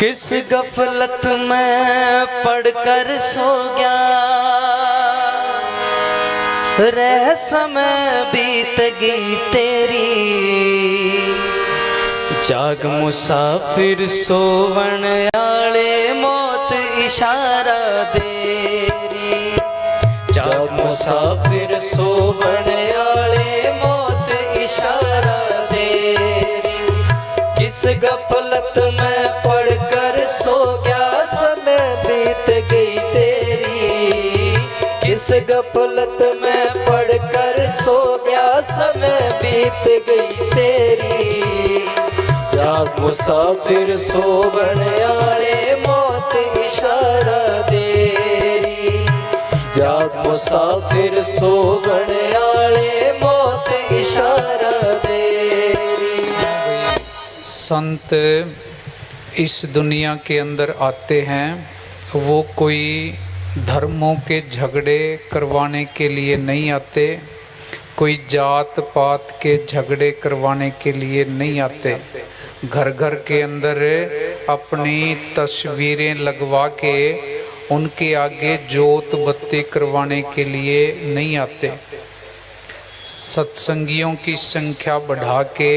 किस गफलत में पढ़कर सो गया, रह समय बीत गई तेरी। जाग मुसाफिर सोवण आले मौत इशारा देरी। जाग मुसाफिर सोवण आले मौत इशारा देरी। किस गफलत में पढ़कर सो गया, समय बीत गई तेरी। किस गफलत में पढ़कर सो गया, समय बीत गई तेरी। जाग मुसाफिर सोवण आले मौत इशारा देरी। जाग मुसाफिर सोवण आले मौत इशारा देरी। संत इस दुनिया के अंदर आते हैं, वो कोई धर्मों के झगड़े करवाने के लिए नहीं आते, कोई जात पात के झगड़े करवाने के लिए नहीं आते। घर घर के अंदर अपनी तस्वीरें लगवा के उनके आगे जोत बत्ती करवाने के लिए नहीं आते। सत्संगियों की संख्या बढ़ा के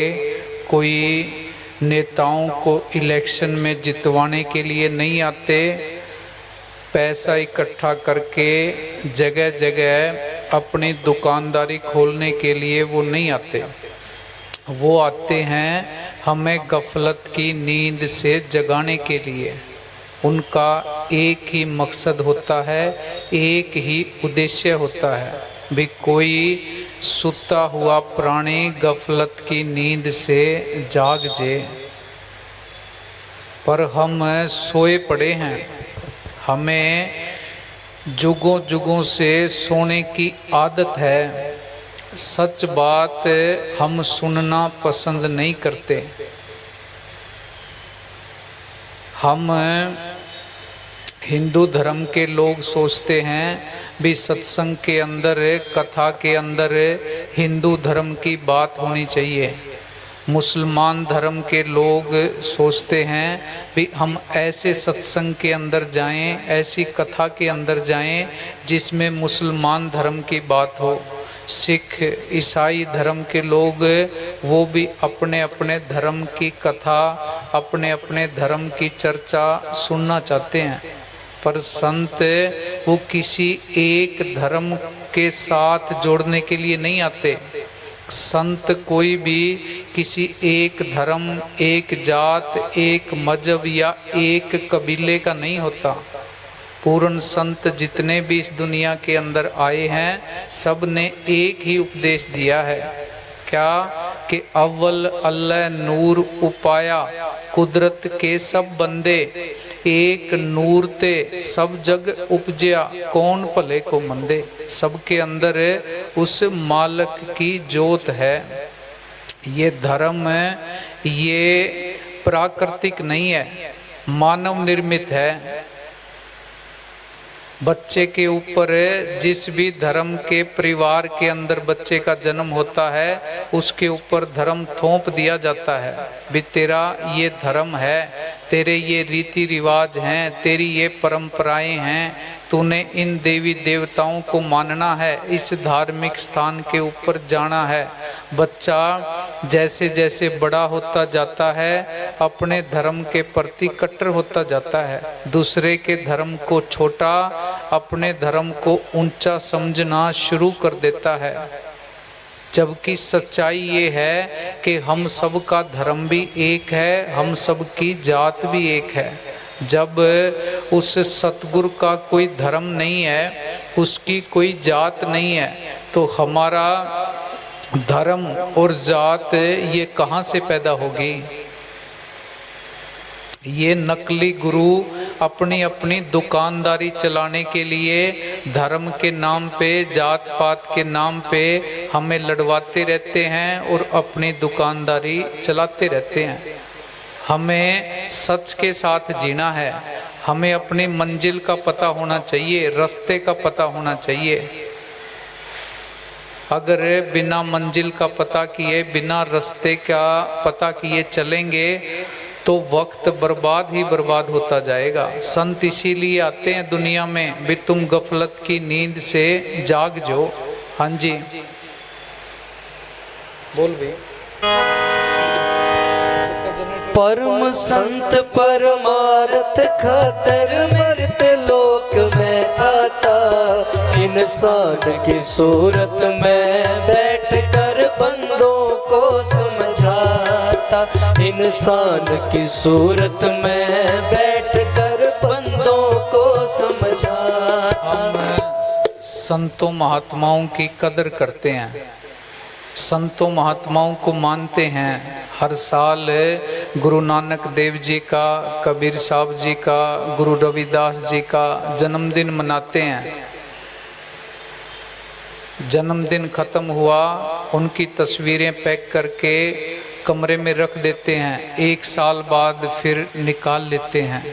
कोई नेताओं को इलेक्शन में जितवाने के लिए नहीं आते। पैसा इकट्ठा करके जगह जगह अपनी दुकानदारी खोलने के लिए वो नहीं आते। वो आते हैं हमें गफलत की नींद से जगाने के लिए। उनका एक ही मकसद होता है, एक ही उद्देश्य होता है, भी कोई सुता हुआ प्राणी गफलत की नींद से जाग जाए। पर हम सोए पड़े हैं। हमें जुगों जुगों से सोने की आदत है। सच बात हम सुनना पसंद नहीं करते। हम हिंदू धर्म के लोग सोचते हैं भी सत्संग के अंदर, कथा के अंदर हिंदू धर्म की बात होनी चाहिए। मुसलमान धर्म के लोग सोचते हैं भी हम ऐसे सत्संग के अंदर जाएं, ऐसी कथा के अंदर जाएं जिसमें मुसलमान धर्म की बात हो। सिख ईसाई धर्म के लोग वो भी अपने अपने धर्म की कथा, अपने अपने धर्म की चर्चा सुनना चाहते हैं। पर संत वो किसी एक धर्म के साथ जोड़ने के लिए नहीं आते। संत कोई भी किसी एक धर्म, एक जात, एक मजहब या एक कबीले का नहीं होता। पूर्ण संत जितने भी इस दुनिया के अंदर आए हैं, सब ने एक ही उपदेश दिया है। क्या कि अव्वल अल्लाह नूर उपाया, कुदरत के सब बंदे एक नूर ते सब जग उपजया, कौन भले को मंदे। सबके अंदर उस मालक की जोत है। ये धर्म ये प्राकृतिक नहीं है, मानव निर्मित है। बच्चे के ऊपर जिस भी धर्म के परिवार के अंदर बच्चे का जन्म होता है, उसके ऊपर धर्म थोप दिया जाता है। भी तेरा ये धर्म है, तेरे ये रीति रिवाज हैं, तेरी ये परंपराएं हैं, तूने इन देवी देवताओं को मानना है, इस धार्मिक स्थान के ऊपर जाना है। बच्चा जैसे जैसे बड़ा होता जाता है, अपने धर्म के प्रति कट्टर होता जाता है। दूसरे के धर्म को छोटा, अपने धर्म को ऊंचा समझना शुरू कर देता है। जबकि सच्चाई ये है कि हम सब का धर्म भी एक है, हम सब की जात भी एक है। जब उस सतगुरु का कोई धर्म नहीं है, उसकी कोई जात नहीं है, तो हमारा धर्म और जात ये कहाँ से पैदा होगी। ये नकली गुरु अपनी अपनी दुकानदारी चलाने के लिए धर्म के नाम पे, जात पात के नाम पे हमें लड़वाते रहते हैं और अपनी दुकानदारी चलाते रहते हैं। हमें सच के साथ जीना है। हमें अपनी मंजिल का पता होना चाहिए, रास्ते का पता होना चाहिए। अगर बिना मंजिल का पता किए, बिना रास्ते का पता किए चलेंगे तो वक्त बर्बाद ही बर्बाद होता जाएगा। संत इसीलिए आते हैं दुनिया में भी तुम गफलत की नींद से जाग जो। हाँ जी बोल भी। परम संत परमार्थ खातर मृत लोक में आता, इंसान की सूरत में बैठ कर बंदों को समझाता, इंसान की सूरत में बैठ कर बंदों को समझाता। हम संतों महात्माओं की कदर करते हैं, संतों महात्माओं को मानते हैं। हर साल गुरु नानक देव जी का, कबीर साहब जी का, गुरु रविदास जी का जन्मदिन मनाते हैं। जन्मदिन खत्म हुआ, उनकी तस्वीरें पैक करके कमरे में रख देते हैं, 1 साल बाद फिर निकाल लेते हैं।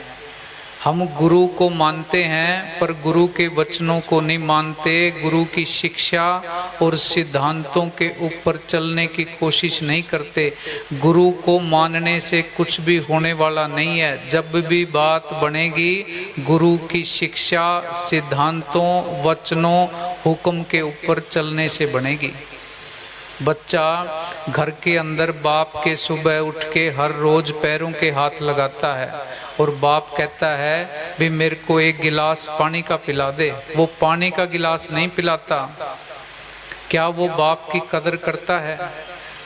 हम गुरु को मानते हैं पर गुरु के वचनों को नहीं मानते, गुरु की शिक्षा और सिद्धांतों के ऊपर चलने की कोशिश नहीं करते। गुरु को मानने से कुछ भी होने वाला नहीं है। जब भी बात बनेगी गुरु की शिक्षा, सिद्धांतों, वचनों, हुक्म के ऊपर चलने से बनेगी। बच्चा घर के अंदर बाप के सुबह उठ के हर रोज पैरों के हाथ लगाता है और बाप कहता है भी मेरे को 1 गिलास पानी का पिला दे, वो पानी का गिलास नहीं पिलाता। क्या वो बाप की कदर करता है?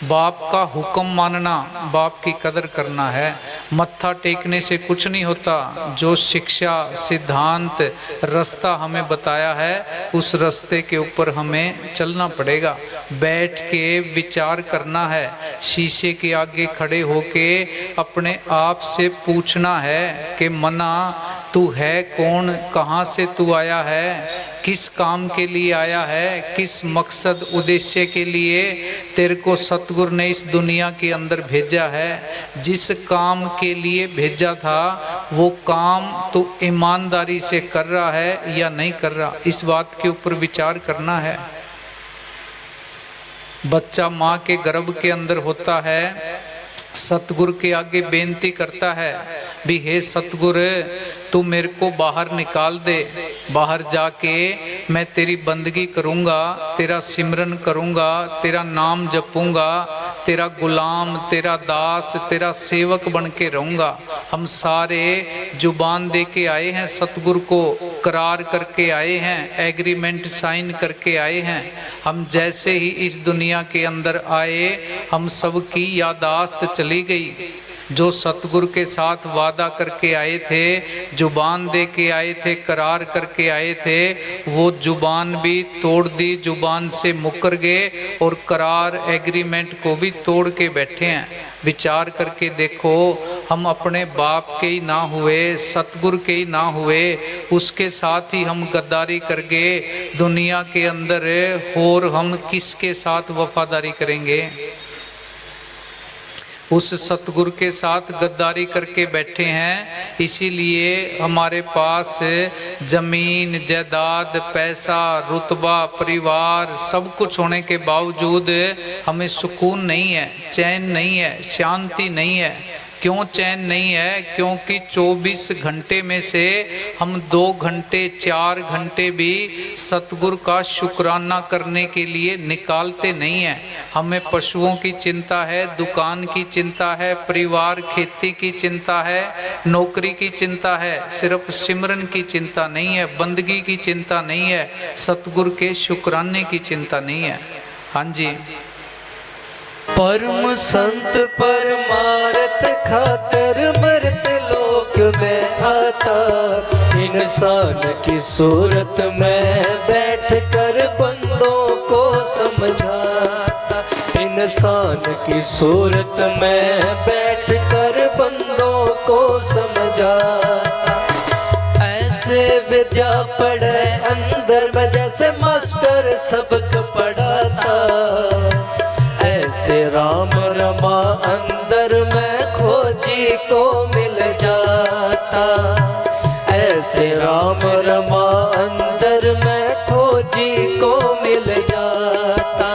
बाप का हुक्म मानना बाप की कदर करना है। मत्था टेकने से कुछ नहीं होता। जो शिक्षा, सिद्धांत, रास्ता हमें बताया है उस रास्ते के ऊपर हमें चलना पड़ेगा। बैठ के विचार करना है। शीशे के आगे खड़े होके अपने आप से पूछना है कि मना तू है कौन, कहाँ से तू आया है, किस काम के लिए आया है, किस मकसद उद्देश्य के लिए तेरे को सतगुरु ने इस दुनिया के अंदर भेजा है। जिस काम के लिए भेजा था वो काम तू ईमानदारी से कर रहा है या नहीं कर रहा, इस बात के ऊपर विचार करना है। बच्चा माँ के गर्भ के अंदर होता है, सतगुरु के आगे बेनती करता है भी हे सतगुरु तू मेरे को बाहर निकाल दे, बाहर जाके मैं तेरी बंदगी करूँगा, तेरा सिमरन करूँगा, तेरा नाम जपूँगा, तेरा गुलाम, तेरा दास, तेरा सेवक बन के रहूँगा। हम सारे जुबान दे के आए हैं, सतगुरु को करार करके आए हैं, एग्रीमेंट साइन करके आए हैं। हम जैसे ही इस दुनिया के अंदर आए हम सबकी यादाश्त चली गई। जो सतगुरु के साथ वादा करके आए थे, जुबान दे के आए थे, करार करके आए थे, वो जुबान भी तोड़ दी, जुबान से मुकर गए और करार एग्रीमेंट को भी तोड़ के बैठे हैं। विचार करके देखो, हम अपने बाप के ही ना हुए, सतगुरु के ही ना हुए, उसके साथ ही हम गद्दारी कर गए दुनिया के अंदर, और हम किसके साथ वफादारी करेंगे? उस सतगुरु के साथ गद्दारी करके बैठे हैं। इसीलिए हमारे पास जमीन, जायदाद, पैसा, रुतबा, परिवार सब कुछ होने के बावजूद हमें सुकून नहीं है, चैन नहीं है, शांति नहीं है। क्यों चैन नहीं है? क्योंकि 24 घंटे में से हम 2 घंटे 4 घंटे भी सतगुरु का शुक्राना करने के लिए निकालते नहीं हैं। हमें पशुओं की चिंता है, दुकान की चिंता है, परिवार खेती की चिंता है, नौकरी की चिंता है, सिर्फ सिमरन की चिंता नहीं है, बंदगी की चिंता नहीं है, सतगुरु के शुक्राने की चिंता नहीं है। हाँ जी। परम संत परमार्थ खातर मृत लोक में आता, इंसान की सूरत में बैठ कर बंदों को समझाता, इंसान की सूरत में बैठ कर बंदों को समझाता। ऐसे विद्या पढ़े अंदर में जैसे मास्टर सबक पढ़ाता, ऐसे राम रमा अंदर में खोजी को मिल जाता, ऐसे राम रमा अंदर में खोजी को मिल जाता।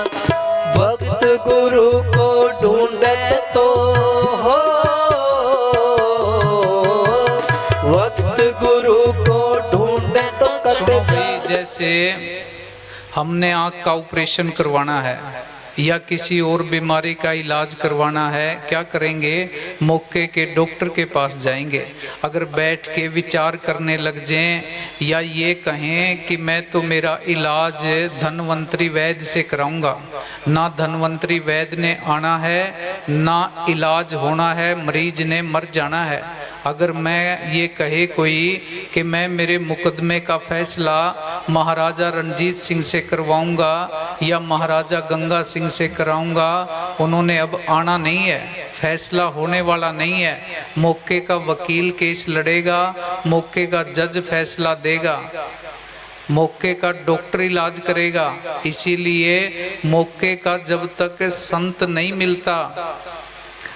वक्त गुरु को ढूंढे तो हो, वक्त गुरु को ढूंढे तो कट सुनो जाए। भाई, जैसे हमने आँख का ऑपरेशन करवाना है या किसी और बीमारी का इलाज करवाना है, क्या करेंगे? मौके के डॉक्टर के पास जाएंगे। अगर बैठ के विचार करने लग जाएं या ये कहें कि मैं तो मेरा इलाज धनवंतरी वैद्य से कराऊंगा, ना धनवंतरी वैद्य ने आना है, ना इलाज होना है, मरीज ने मर जाना है। अगर मैं ये कहे कोई कि मैं मेरे मुकदमे का फैसला महाराजा रणजीत सिंह से करवाऊंगा या महाराजा गंगा सिंह से कराऊंगा, उन्होंने अब आना नहीं है, फैसला होने वाला नहीं है। मौके का वकील केस लड़ेगा, मौके का जज फैसला देगा, मौके का डॉक्टर इलाज करेगा। इसीलिए मौके का जब तक संत नहीं मिलता,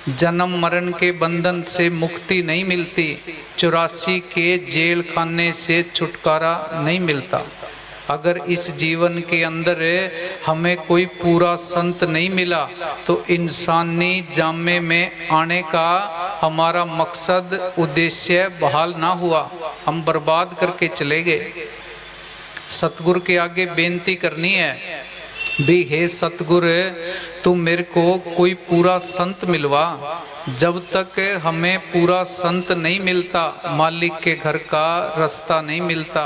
जन्म मरण के बंधन से मुक्ति नहीं मिलती, 84 के जेल खाने से छुटकारा नहीं मिलता। अगर इस जीवन के अंदर हमें कोई पूरा संत नहीं मिला तो इंसानी जामे में आने का हमारा मकसद उद्देश्य बहाल ना हुआ, हम बर्बाद करके चले गए। सतगुरु के आगे बेनती करनी है भी, हे सतगुरु तू मेरे को कोई पूरा संत मिलवा। जब तक हमें पूरा संत नहीं मिलता, मालिक के घर का रास्ता नहीं मिलता।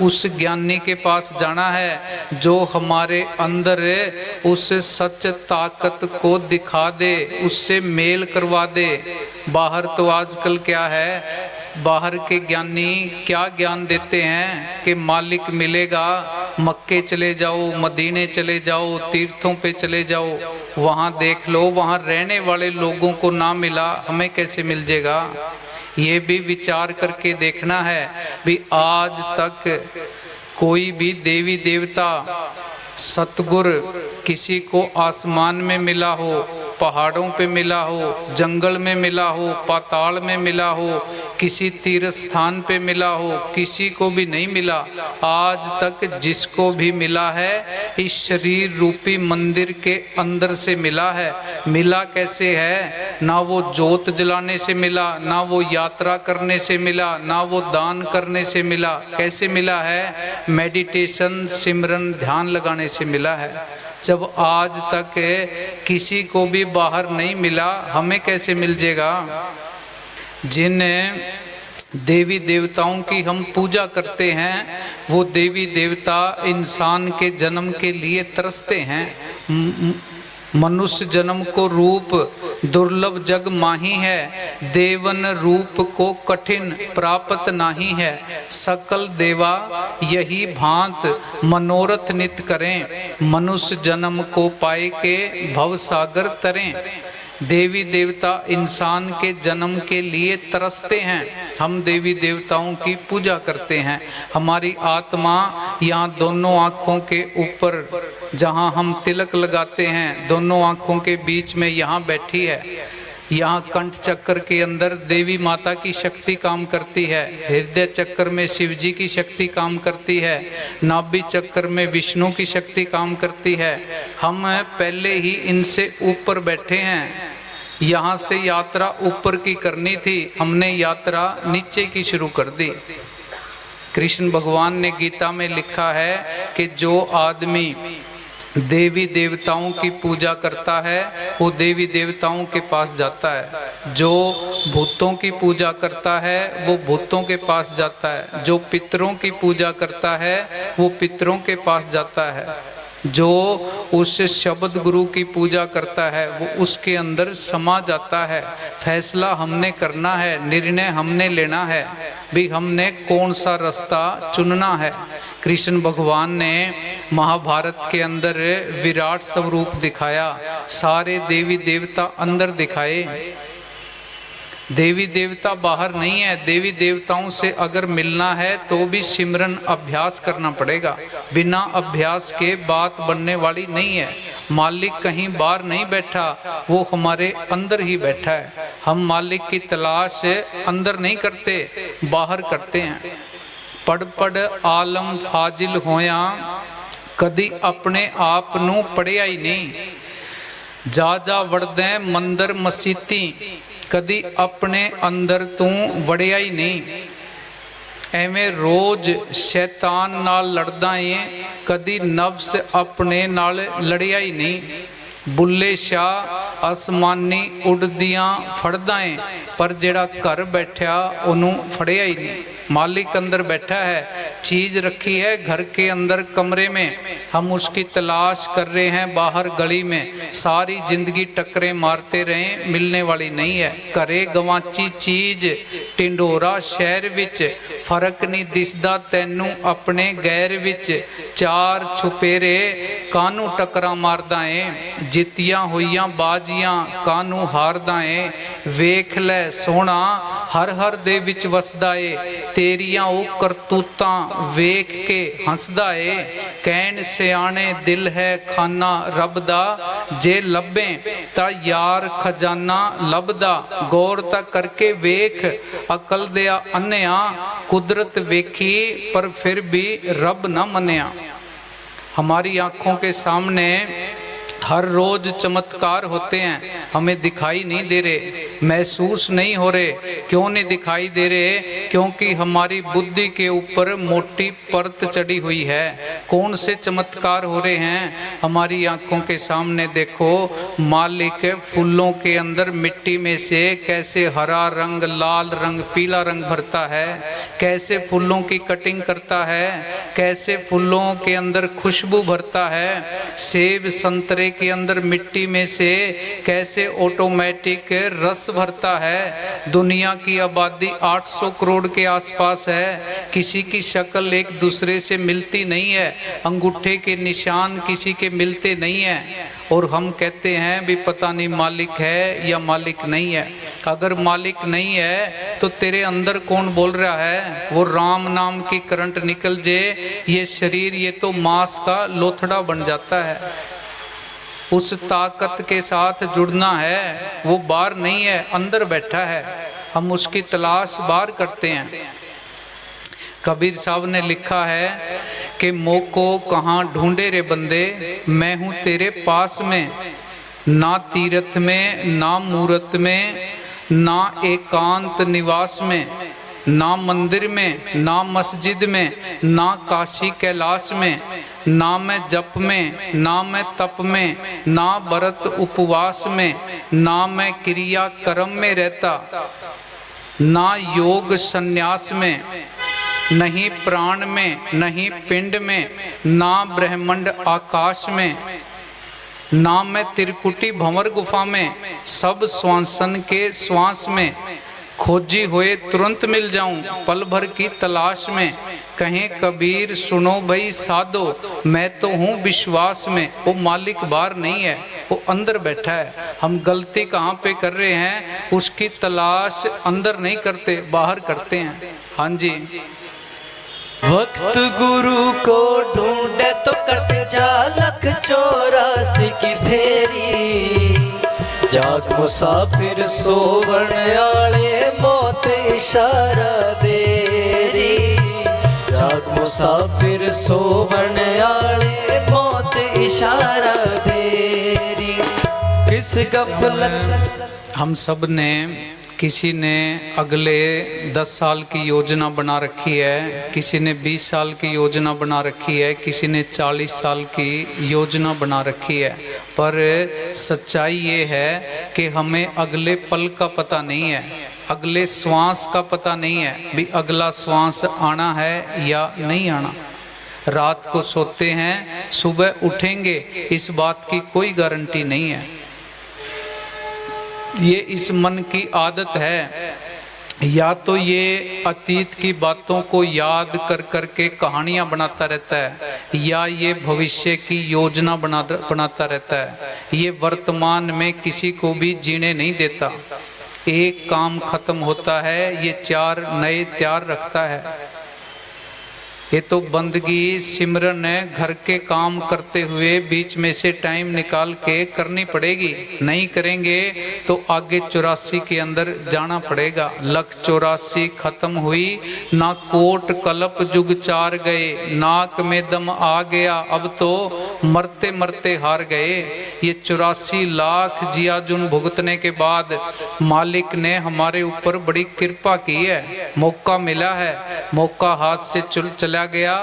उस ज्ञानी के पास जाना है जो हमारे अंदर उस सच ताकत को दिखा दे, उससे मेल करवा दे। बाहर तो आजकल क्या है, बाहर के ज्ञानी क्या ज्ञान देते हैं कि मालिक मिलेगा, मक्के चले जाओ, मदीने चले जाओ, तीर्थों पे चले जाओ, वहाँ देख लो, वहाँ रहने वाले लोगों को ना मिला, हमें कैसे मिल जाएगा? ये भी विचार करके देखना है भी आज तक कोई भी देवी देवता सतगुरु किसी को आसमान में मिला हो, पहाड़ों पे मिला हो, जंगल में मिला हो, पाताल में मिला हो, किसी तीर्थ स्थान पे मिला हो, किसी को भी नहीं मिला। आज तक जिसको भी मिला है इस शरीर रूपी मंदिर के अंदर से मिला है। मिला कैसे है? ना वो जोत जलाने से मिला, ना वो यात्रा करने से मिला, ना वो दान करने से मिला। कैसे मिला है? मेडिटेशन, सिमरन, ध्यान लगाने से मिला है। जब आज तक किसी को भी बाहर नहीं मिला, हमें कैसे मिल जाएगा? जिन देवी देवताओं की हम पूजा करते हैं वो देवी देवता इंसान के जन्म के लिए तरसते हैं। मनुष्य जन्म को रूप दुर्लभ जग माही है, देवन रूप को कठिन प्राप्त नाही है। सकल देवा यही भांत मनोरथ नित करें, मनुष्य जन्म को पाए के भव सागर तरें। देवी देवता इंसान के जन्म के लिए तरसते हैं, हम देवी देवताओं की पूजा करते हैं। हमारी आत्मा यहाँ दोनों आँखों के ऊपर जहाँ हम तिलक लगाते हैं, दोनों आँखों के बीच में यहाँ बैठी है। यहाँ कंठ चक्र के अंदर देवी माता की शक्ति काम करती है, हृदय चक्र में शिव जी की शक्ति काम करती है, नाभि चक्र में विष्णु की शक्ति काम करती है। हम पहले ही इनसे ऊपर बैठे हैं। यहाँ से यात्रा ऊपर की करनी थी, हमने यात्रा नीचे की शुरू कर दी। कृष्ण भगवान ने गीता में लिखा है कि जो आदमी देवी देवताओं की पूजा करता है वो देवी देवताओं के पास जाता है, जो भूतों की पूजा करता है वो भूतों के पास जाता है, जो पितरों की पूजा करता है वो पितरों के पास जाता है, जो उस शब्द गुरु की पूजा करता है वो उसके अंदर समा जाता है। फैसला हमने करना है, निर्णय हमने लेना है भी हमने कौन सा रास्ता चुनना है। कृष्ण भगवान ने महाभारत के अंदर विराट स्वरूप दिखाया, सारे देवी देवता अंदर दिखाए। देवी देवता बाहर नहीं है। देवी देवताओं से अगर मिलना है तो भी सिमरन अभ्यास करना पड़ेगा, बिना अभ्यास के बात बनने वाली नहीं है। मालिक कहीं बाहर नहीं बैठा, वो हमारे अंदर ही बैठा है। हम मालिक की तलाश अंदर नहीं करते, बाहर करते हैं। पढ़ पढ़ आलम फाजिल होया, कदी अपने आप नू पढ़िया ही नहीं। जा जा वड़दे मंदिर मसीती, कदी अपने अंदर तू वड़िया ही नहीं। ਐਵੇਂ ਰੋਜ਼ ਸ਼ੈਤਾਨ ਨਾਲ ਲੜਦਾ ਏ, ਕਦੀ ਨਫਸ ਆਪਣੇ ਨਾਲ ਲੜਿਆ ਹੀ ਨਹੀਂ। ਬੁੱਲੇ ਸ਼ਾਹ ਅਸਮਾਨੀ ਉੱਡਦੀਆਂ ਫੜਦਾ ਏ, ਪਰ ਜਿਹੜਾ ਘਰ ਬੈਠਿਆ ਉਹਨੂੰ ਫੜਿਆ ही नहीं। मालिक अंदर बैठा है, चीज रखी है घर के अंदर कमरे में, हम उसकी तलाश कर रहे हैं बाहर गली में। सारी जिंदगी टक्करें मारते रहे, मिलने वाली नहीं है। घरे गवाची चीज टिंडोरा शहर विच, फर्क नहीं दिसदा तैनू अपने गैर विच। चार छुपेरे कानू टक्करा मारदा है, जितियां होइयां बाजियां कानू हारदा है। वेख लै सोहना हर हर दे विच वसदा है, तेरियां ਉਹ ਕਰਤੂਤਾਂ ਵੇਖ ਕੇ ਹੱਸਦਾ ਏ। ਕਹਿਣ ਸਿਆਣੇ ਦਿਲ ਹੈ ਖਾਨਾ ਰੱਬ ਦਾ, ਜੇ ਲੱਭੇ ਤਾਂ ਯਾਰ ਖਜ਼ਾਨਾ ਲੱਭਦਾ। ਗੌਰ ਤਾਂ ਕਰਕੇ ਵੇਖ ਅਕਲ ਦਿਆ ਅੰਨਿਆ, ਕੁਦਰਤ ਵੇਖੀ पर फिर भी रब न मन्या। हमारी आंखों के सामने हर रोज चमत्कार होते हैं, हमें दिखाई नहीं दे रहे, महसूस नहीं हो रहे। क्यों नहीं दिखाई दे रहे? क्योंकि हमारी बुद्धि के ऊपर मोटी परत चढ़ी हुई है। कौन से चमत्कार हो रहे हैं हमारी आंखों के सामने? देखो, मालिक फूलों के अंदर मिट्टी में से कैसे हरा रंग, लाल रंग, पीला रंग भरता है, कैसे फूलों की कटिंग करता है, कैसे फूलों के अंदर खुशबू भरता है। सेब संतरे के अंदर मिट्टी में से कैसे ऑटोमेटिक रस भरता है। दुनिया की आबादी 800 करोड़ के आसपास है, किसी की शक्ल एक दूसरे से मिलती नहीं है, अंगूठे के निशान किसी के मिलते नहीं है। और हम कहते हैं भी पता नहीं मालिक है या मालिक नहीं है। अगर मालिक नहीं है तो तेरे अंदर कौन बोल रहा है? वो राम नाम की करंट निकल जाए, ये शरीर ये तो मांस का लोथड़ा बन जाता है। उस ताकत के साथ जुड़ना है, वो बाहर नहीं है, अंदर बैठा है। हम उसकी तलाश बाहर करते हैं। कबीर साहब ने लिखा है कि मोको कहाँ ढूंढे रे बंदे, मैं हूँ तेरे पास में। ना तीर्थ में, ना मूरत में, ना एकांत निवास में, ना मंदिर में, ना मस्जिद में, ना काशी कैलाश में, ना मैं जप में, ना मैं तप में, ना व्रत उपवास में, ना मैं क्रिया कर्म में रहता, ना योग संन्यास में, नहीं प्राण में, नहीं पिंड में, ना ब्रह्मांड आकाश में, ना मैं त्रिकुटी भंवर गुफा में, सब श्वासन के श्वास में। खोजी हुए तुरंत मिल जाऊं, पल भर की तलाश में। कहें कबीर सुनो भाई साधो, मैं तो हूँ विश्वास में। वो मालिक बाहर नहीं है, वो अंदर बैठा है। हम गलती कहाँ पे कर रहे हैं? उसकी तलाश अंदर नहीं करते, बाहर करते हैं। हाँ जी। वक्त गुरु को ढूंढे तो कट जा लख 84 की फेरी। जाग मुसाफिर सोवण आले मौत इशारा देरी। जाग मुसाफिर सोवण आले मौत इशारा देरी। किस गफलत हम सब ने, किसी ने अगले 10 साल की योजना बना रखी है, किसी ने 20 साल की योजना बना रखी है, किसी ने 40 साल की योजना बना रखी है। पर सच्चाई ये है कि हमें अगले पल का पता नहीं है, अगले श्वास का पता नहीं है भी अगला श्वास आना है या नहीं आना। रात को सोते हैं, सुबह उठेंगे, इस बात की कोई गारंटी नहीं है। ये इस मन की आदत है, या तो ये अतीत की बातों को याद कर कर के कहानियां बनाता रहता है, या ये भविष्य की योजना बनाता रहता है। ये वर्तमान में किसी को भी जीने नहीं देता। एक काम खत्म होता है, ये 4 नए तैयार रखता है। ये तो बंदगी सिमरन है, घर के काम करते हुए बीच में से टाइम निकाल के करनी पड़ेगी। नहीं करेंगे तो आगे 84 के अंदर जाना पड़ेगा। लख 84 खत्म हुई, ना कोट कलप जुग चार गए, नाक में दम आ गया, अब तो मरते मरते हार गए। ये 84 लाख जिया जुन भुगतने के बाद मालिक ने हमारे ऊपर बड़ी कृपा की है। मौका मिला है, मौका हाथ से चला गया,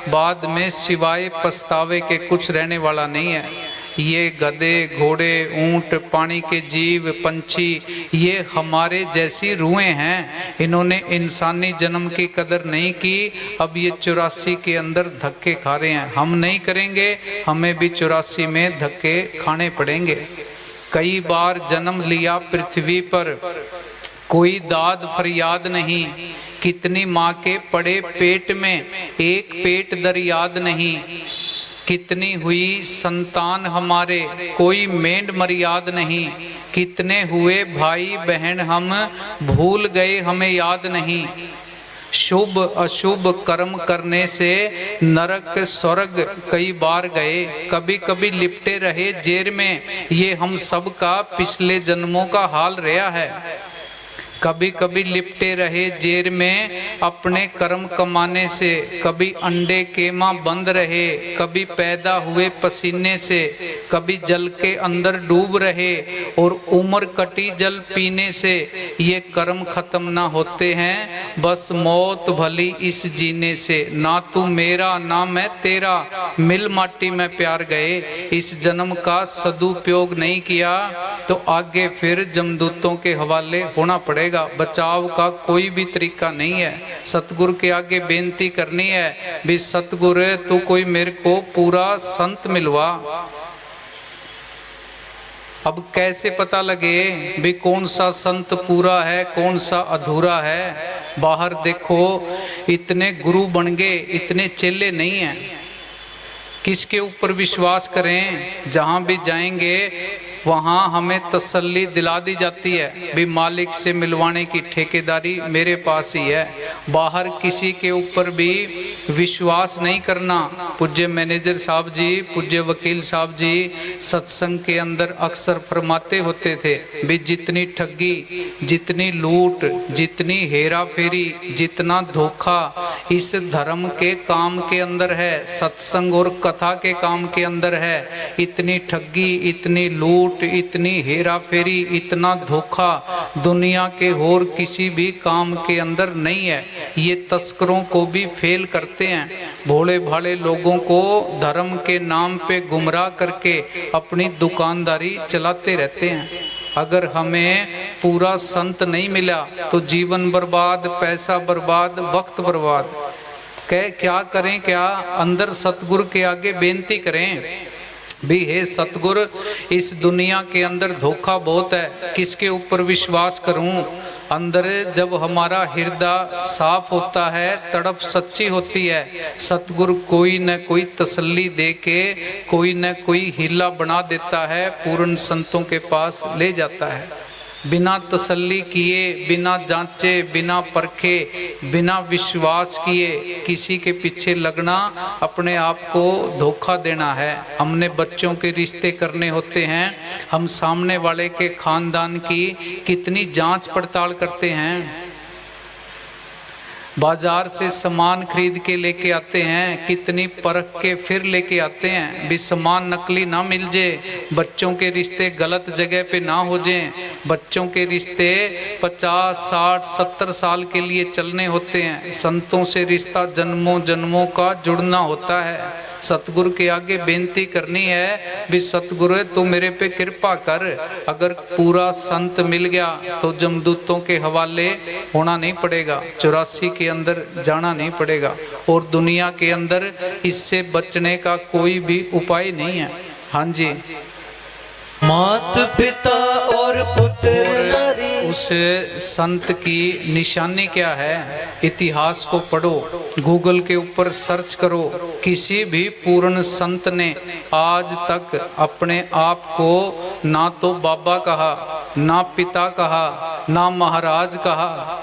बाद में सिवाय पछतावे के कुछ रहने वाला नहीं है। ये गधे घोड़े ऊंट पानी के जीव पंछी ये हमारे जैसी रूहें हैं, इन्होंने इंसानी जन्म की कदर नहीं की। अब ये 84 के अंदर धक्के खा रहे हैं। हम नहीं करेंगे, हमें भी 84 में धक्के खाने पड़ेंगे। कई बार जन्म लिया पृथ्वी पर, कोई दाद फरियाद नहीं। कितनी माँ के पड़े पेट में, एक पेट दरियाद नहीं। कितनी हुई संतान हमारे, कोई मेंढ मर्याद नहीं। कितने हुए भाई बहन हम, भूल गए हमें याद नहीं। शुभ अशुभ कर्म करने से नरक स्वर्ग कई बार गए, कभी कभी लिपटे रहे जेर में। ये हम सब का पिछले जन्मों का हाल रहा है। कभी कभी लिपटे रहे जेर में अपने कर्म कमाने से, कभी अंडे केमा बंद रहे, कभी पैदा हुए पसीने से, कभी जल के अंदर डूब रहे और उम्र कटी जल पीने से। ये कर्म खत्म ना होते हैं, बस मौत भली इस जीने से। ना तू मेरा ना मैं तेरा, मिल माटी में प्यार गए। इस जन्म का सदुपयोग नहीं किया तो आगे फिर जमदूतों के हवाले होना पड़ेगा। बचाव का कोई भी तरीका नहीं है। सतगुरु के आगे बेनती करनी है, भी सतगुरु तू कोई मेरे को पूरा संत मिलवा। अब कैसे पता लगे भी कौन सा संत पूरा है कौन सा अधूरा है? बाहर देखो इतने गुरु बन गए, इतने चेले नहीं हैं। किसके ऊपर विश्वास करें? जहां भी जाएंगे वहाँ हमें तसल्ली दिला दी जाती है भी मालिक से मिलवाने की ठेकेदारी मेरे पास ही है। बाहर किसी के ऊपर भी विश्वास नहीं करना। पूज्य मैनेजर साहब जी, पूज्य वकील साहब जी सत्संग के अंदर अक्सर फरमाते होते थे भी जितनी ठगी, जितनी लूट, जितनी हेरा फेरी, जितना धोखा इस धर्म के काम के अंदर है, सत्संग और कथा के काम के अंदर है, इतनी ठगी, इतनी लूट, इतनी हेरा फेरी, इतना धोखा दुनिया के और किसी भी काम के अंदर नहीं है। ये तस्करों को भी फेल करते हैं। भोले भाले लोगों को धर्म के नाम पे गुमराह करके अपनी दुकानदारी चलाते रहते हैं। अगर हमें पूरा संत नहीं मिला तो जीवन बर्बाद, पैसा बर्बाद, वक्त बर्बाद। क्या करें? क्या अंदर सतगुरु के आगे बेनती करें भी हे सतगुरु इस दुनिया के अंदर धोखा बहुत है, किसके ऊपर विश्वास करूं? अंदर जब हमारा हृदय साफ होता है, तड़प सच्ची होती है, सतगुरु कोई न कोई तसल्ली दे के कोई न कोई हीला बना देता है, पूर्ण संतों के पास ले जाता है। बिना तसल्ली किए, बिना जांचे, बिना परखे, बिना विश्वास किए किसी के पीछे लगना अपने आप को धोखा देना है। हमने बच्चों के रिश्ते करने होते हैं, हम सामने वाले के खानदान की कितनी जांच पड़ताल करते हैं। बाजार से सामान खरीद के लेके आते हैं, कितनी परख के फिर लेके आते हैं भी सामान नकली ना मिल जाए, बच्चों के रिश्ते गलत जगह पे ना हो जाएं। बच्चों के रिश्ते 50, 60, 70 साल के लिए चलने होते हैं। संतों से रिश्ता जन्मों जन्मों का जुड़ना होता है। सतगुरु के आगे बेनती करनी है भी सतगुरु तू मेरे पे कृपा कर। अगर पूरा संत मिल गया तो जमदूतों के हवाले होना नहीं पड़ेगा, 84 के अंदर जाना नहीं पड़ेगा, और दुनिया के अंदर इससे बचने का कोई भी उपाय नहीं है। हाँ जी, मात पिता और पुत्र नारी। उस संत की निशानी क्या है? इतिहास को पढ़ो, गूगल के ऊपर सर्च करो। किसी भी पूर्ण संत ने आज तक अपने आप को ना तो बाबा कहा, ना पिता कहा, ना महाराज कहा।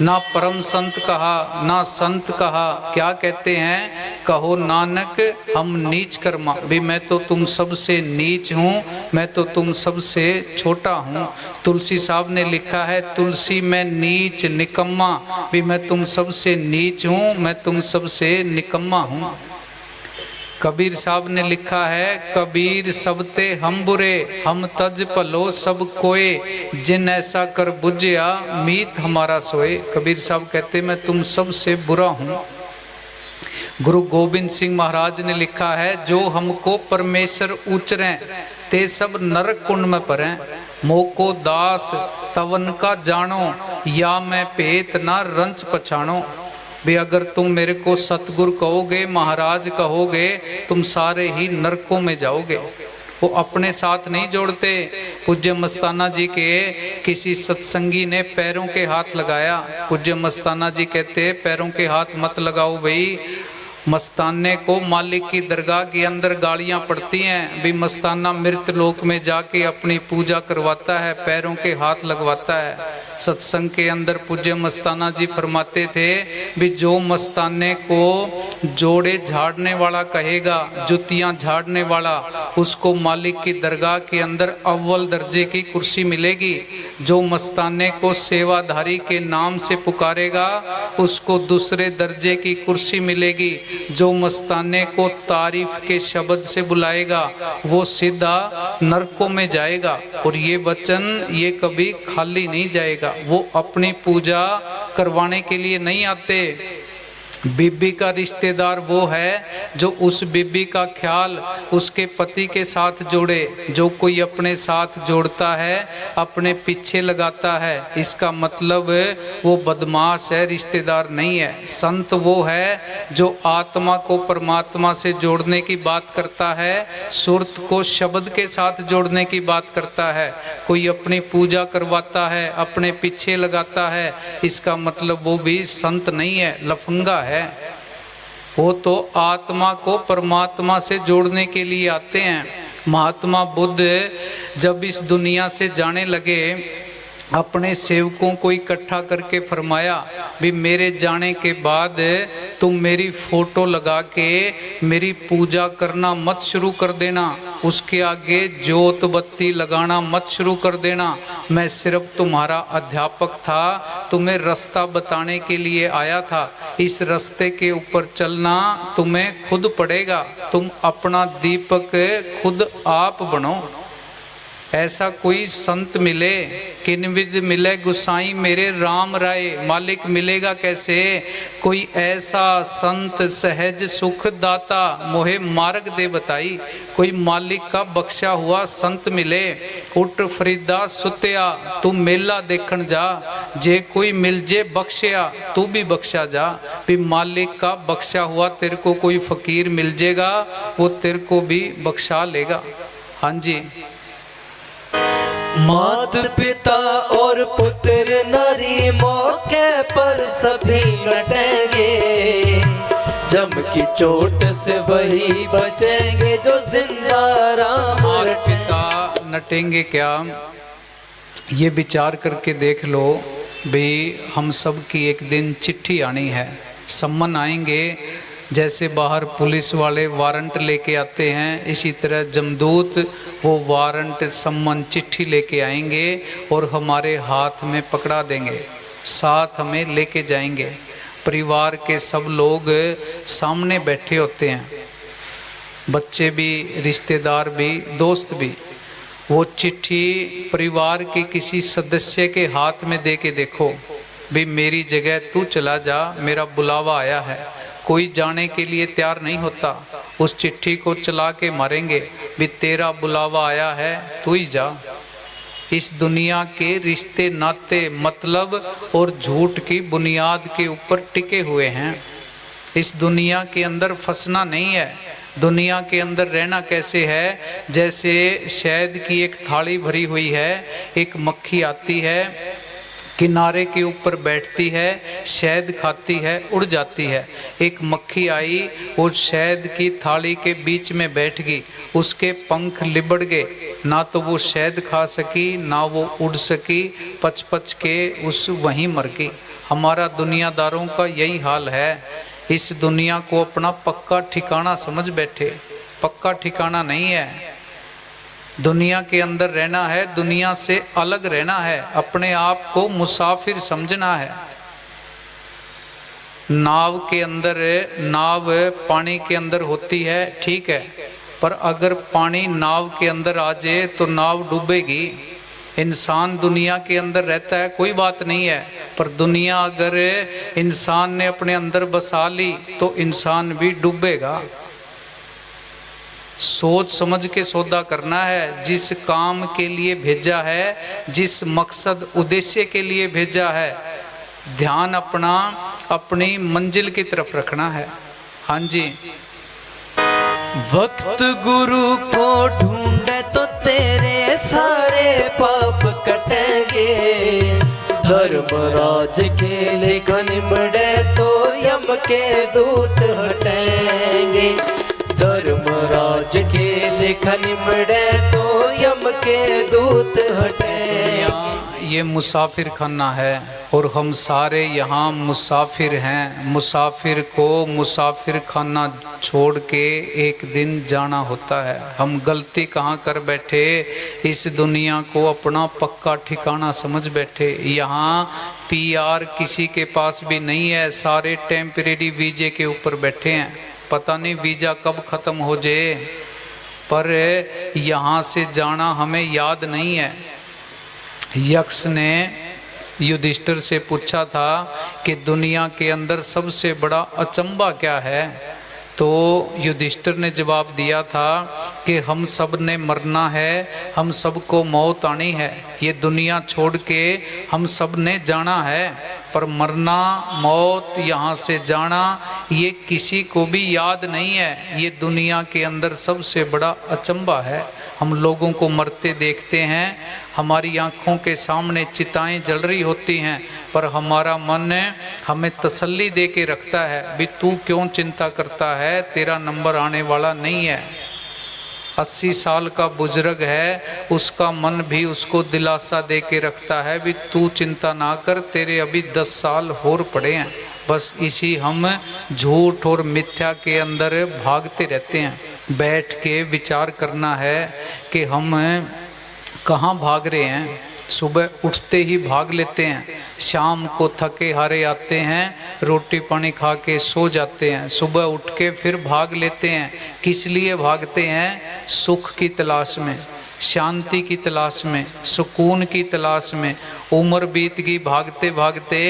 ना परम संत कहा ना संत कहा, क्या कहते हैं, कहो नानक हम नीच कर्मा। भी मैं तो तुम सबसे नीच हूँ, मैं तो तुम सबसे छोटा हूँ। तुलसी साहब ने लिखा है, तुलसी मैं नीच निकम्मा, भी मैं तुम सबसे नीच हूँ, मैं तुम सबसे निकम्मा हूँ। कबीर साहब ने लिखा है, कबीर सबते हम बुरे, हम तज भलो सब कोय, जिन ऐसा कर बुझिया मीत हमारा सोए। कबीर साहब कहते मैं तुम सबसे बुरा हूँ। गुरु गोविंद सिंह महाराज ने लिखा है, जो हमको परमेश्वर उचरें ते सब नरक कुंड में पड़ें, मोको दास तवन का जानो, या मैं पेत ना रंच पछाणो। भी अगर तुम मेरे को सतगुरु कहोगे, महाराज कहोगे, तुम सारे ही नरकों में जाओगे। वो अपने साथ नहीं जोड़ते। पूज्य मस्ताना जी के किसी सत्संगी ने पैरों के हाथ लगाया। पूज्य मस्ताना जी कहते पैरों के हाथ मत लगाओ भाई, मस्ताने को मालिक की दरगाह के अंदर गालियां पड़ती हैं। भी मस्ताना मृत लोक में जाके अपनी पूजा करवाता है, पैरों के हाथ लगवाता है। सत्संग के अंदर पूज्य मस्ताना जी फरमाते थे, भी जो मस्ताने को जोड़े झाड़ने वाला कहेगा, जुतियां झाड़ने वाला, उसको मालिक की दरगाह के अंदर अव्वल दर्जे की कुर्सी मिलेगी। जो मस्ताने को सेवाधारी के नाम से पुकारेगा, उसको दूसरे दर्जे की कुर्सी मिलेगी। जो मस्ताने को तारीफ के शब्द से बुलाएगा, वो सीधा नरकों में जाएगा। और ये वचन ये कभी खाली नहीं जाएगा। वो अपनी पूजा करवाने के लिए नहीं आते। बीबी का रिश्तेदार वो है जो उस बीबी का ख्याल उसके पति के साथ जोड़े। जो कोई अपने साथ जोड़ता है, अपने पीछे लगाता है, इसका मतलब वो बदमाश है, रिश्तेदार नहीं है। संत वो है जो आत्मा को परमात्मा से जोड़ने की बात करता है, सुरत को शब्द के साथ जोड़ने की बात करता है। कोई अपनी पूजा करवाता है, अपने पीछे लगाता है, इसका मतलब वो भी संत नहीं है, लफंगा है। वो तो आत्मा को परमात्मा से जोड़ने के लिए आते हैं। महात्मा बुद्ध जब इस दुनिया से जाने लगे, अपने सेवकों को इकट्ठा करके फरमाया, भी मेरे जाने के बाद तुम मेरी फोटो लगा के मेरी पूजा करना मत शुरू कर देना, उसके आगे जोत बत्ती लगाना मत शुरू कर देना। मैं सिर्फ तुम्हारा अध्यापक था, तुम्हें रास्ता बताने के लिए आया था। इस रास्ते के ऊपर चलना तुम्हें खुद पड़ेगा। तुम अपना दीपक खुद आप बनो। ऐसा कोई संत मिले, किनविद मिले गुसाई मेरे राम राय। मालिक मिलेगा कैसे? कोई ऐसा संत सहज सुख दाता मोहे मार्ग दे बताई। कोई मालिक का बख्शा हुआ संत मिले। उठ फरीदा सुत्या तू मेला देखन जा, जे कोई मिल जे बख्शिया तू भी बख्शा जा। भी मालिक का बख्शा हुआ तेरे को कोई फकीर मिल जेगा, वो तेरे को भी बख्शा लेगा। हाँ जी। मात पिता और पुत्र नारी मौके पर सभी लटेंगे, जम की चोट से वही बचेंगे जो जिंदा राम और पिता नटेंगे क्या? ये विचार करके देख लो भाई, हम सब की एक दिन चिट्ठी आनी है, सम्मन आएंगे। जैसे बाहर पुलिस वाले वारंट लेके आते हैं, इसी तरह जमदूत वो वारंट सम्मन चिट्ठी लेके आएंगे और हमारे हाथ में पकड़ा देंगे, साथ हमें लेके जाएंगे। परिवार के सब लोग सामने बैठे होते हैं, बच्चे भी, रिश्तेदार भी, दोस्त भी। वो चिट्ठी परिवार के किसी सदस्य के हाथ में दे के देखो, भी मेरी जगह तू चला जा, मेरा बुलावा आया है। कोई जाने के लिए तैयार नहीं होता, उस चिट्ठी को चला के मारेंगे, भी तेरा बुलावा आया है तू ही जा। इस दुनिया के रिश्ते नाते मतलब और झूठ की बुनियाद के ऊपर टिके हुए हैं। इस दुनिया के अंदर फंसना नहीं है। दुनिया के अंदर रहना कैसे है? जैसे शहद की एक थाली भरी हुई है, एक मक्खी आती है, किनारे के ऊपर बैठती है, शहद खाती है, उड़ जाती है। एक मक्खी आई, वो शहद की थाली के बीच में बैठ गई, उसके पंख लिबड़ गए, ना तो वो शहद खा सकी ना वो उड़ सकी, पच पच के उस वहीं मर गई। हमारा दुनियादारों का यही हाल है। इस दुनिया को अपना पक्का ठिकाना समझ बैठे, पक्का ठिकाना नहीं है। दुनिया के अंदर रहना है, दुनिया से अलग रहना है, अपने आप को मुसाफिर समझना है। नाव के अंदर, नाव पानी के अंदर होती है, ठीक है, पर अगर पानी नाव के अंदर आ जाए तो नाव डूबेगी। इंसान दुनिया के अंदर रहता है, कोई बात नहीं है, पर दुनिया अगर इंसान ने अपने अंदर बसा ली तो इंसान भी डूबेगा। सोच समझ के सौदा करना है। जिस काम के लिए भेजा है, जिस मकसद उद्देश्य के लिए भेजा है, ध्यान अपना अपनी मंजिल की तरफ रखना है। हाँ जी। वक्त गुरु को ढूंढे तो तेरे सारे पाप कटेंगे। धर्मराज के लेखन निमड़े तो यम के दूत हटेंगे। धर्मराज के लेखन निमड़े तो यम के दूत हटेंगे। ये मुसाफिर खाना है और हम सारे यहाँ मुसाफिर हैं। मुसाफिर को मुसाफिर खाना छोड़ के एक दिन जाना होता है। हम गलती कहाँ कर बैठे, इस दुनिया को अपना पक्का ठिकाना समझ बैठे। यहाँ PR किसी के पास भी नहीं है, सारे टेम्परेरी वीजे के ऊपर बैठे हैं। पता नहीं वीज़ा कब ख़त्म हो जाए, पर यहाँ से जाना हमें याद नहीं है। यक्ष ने युधिष्ठिर से पूछा था कि दुनिया के अंदर सबसे बड़ा अचंभा क्या है, तो युधिष्ठिर ने जवाब दिया था कि हम सब ने मरना है, हम सबको मौत आनी है। ये दुनिया छोड़ के हम सब ने जाना है, पर मरना, मौत, यहाँ से जाना, ये किसी को भी याद नहीं है। ये दुनिया के अंदर सबसे बड़ा अचंभा है। हम लोगों को मरते देखते हैं, हमारी आँखों के सामने चिताएं जल रही होती हैं, पर हमारा मन हमें तसल्ली दे के रखता है, भी तू क्यों चिंता करता है, तेरा नंबर आने वाला नहीं है। 80 साल का बुजुर्ग है, उसका मन भी उसको दिलासा दे के रखता है, भी तू चिंता ना कर, तेरे अभी 10 साल और पड़े हैं। बस इसी हम झूठ और मिथ्या के अंदर भागते रहते हैं। बैठ के विचार करना है कि हम कहाँ भाग रहे हैं। सुबह उठते ही भाग लेते हैं, शाम को थके हारे आते हैं, रोटी पानी खा के सो जाते हैं, सुबह उठ के फिर भाग लेते हैं। किस लिए भागते हैं? सुख की तलाश में, शांति की तलाश में, सुकून की तलाश में। उम्र बीत गई भागते भागते,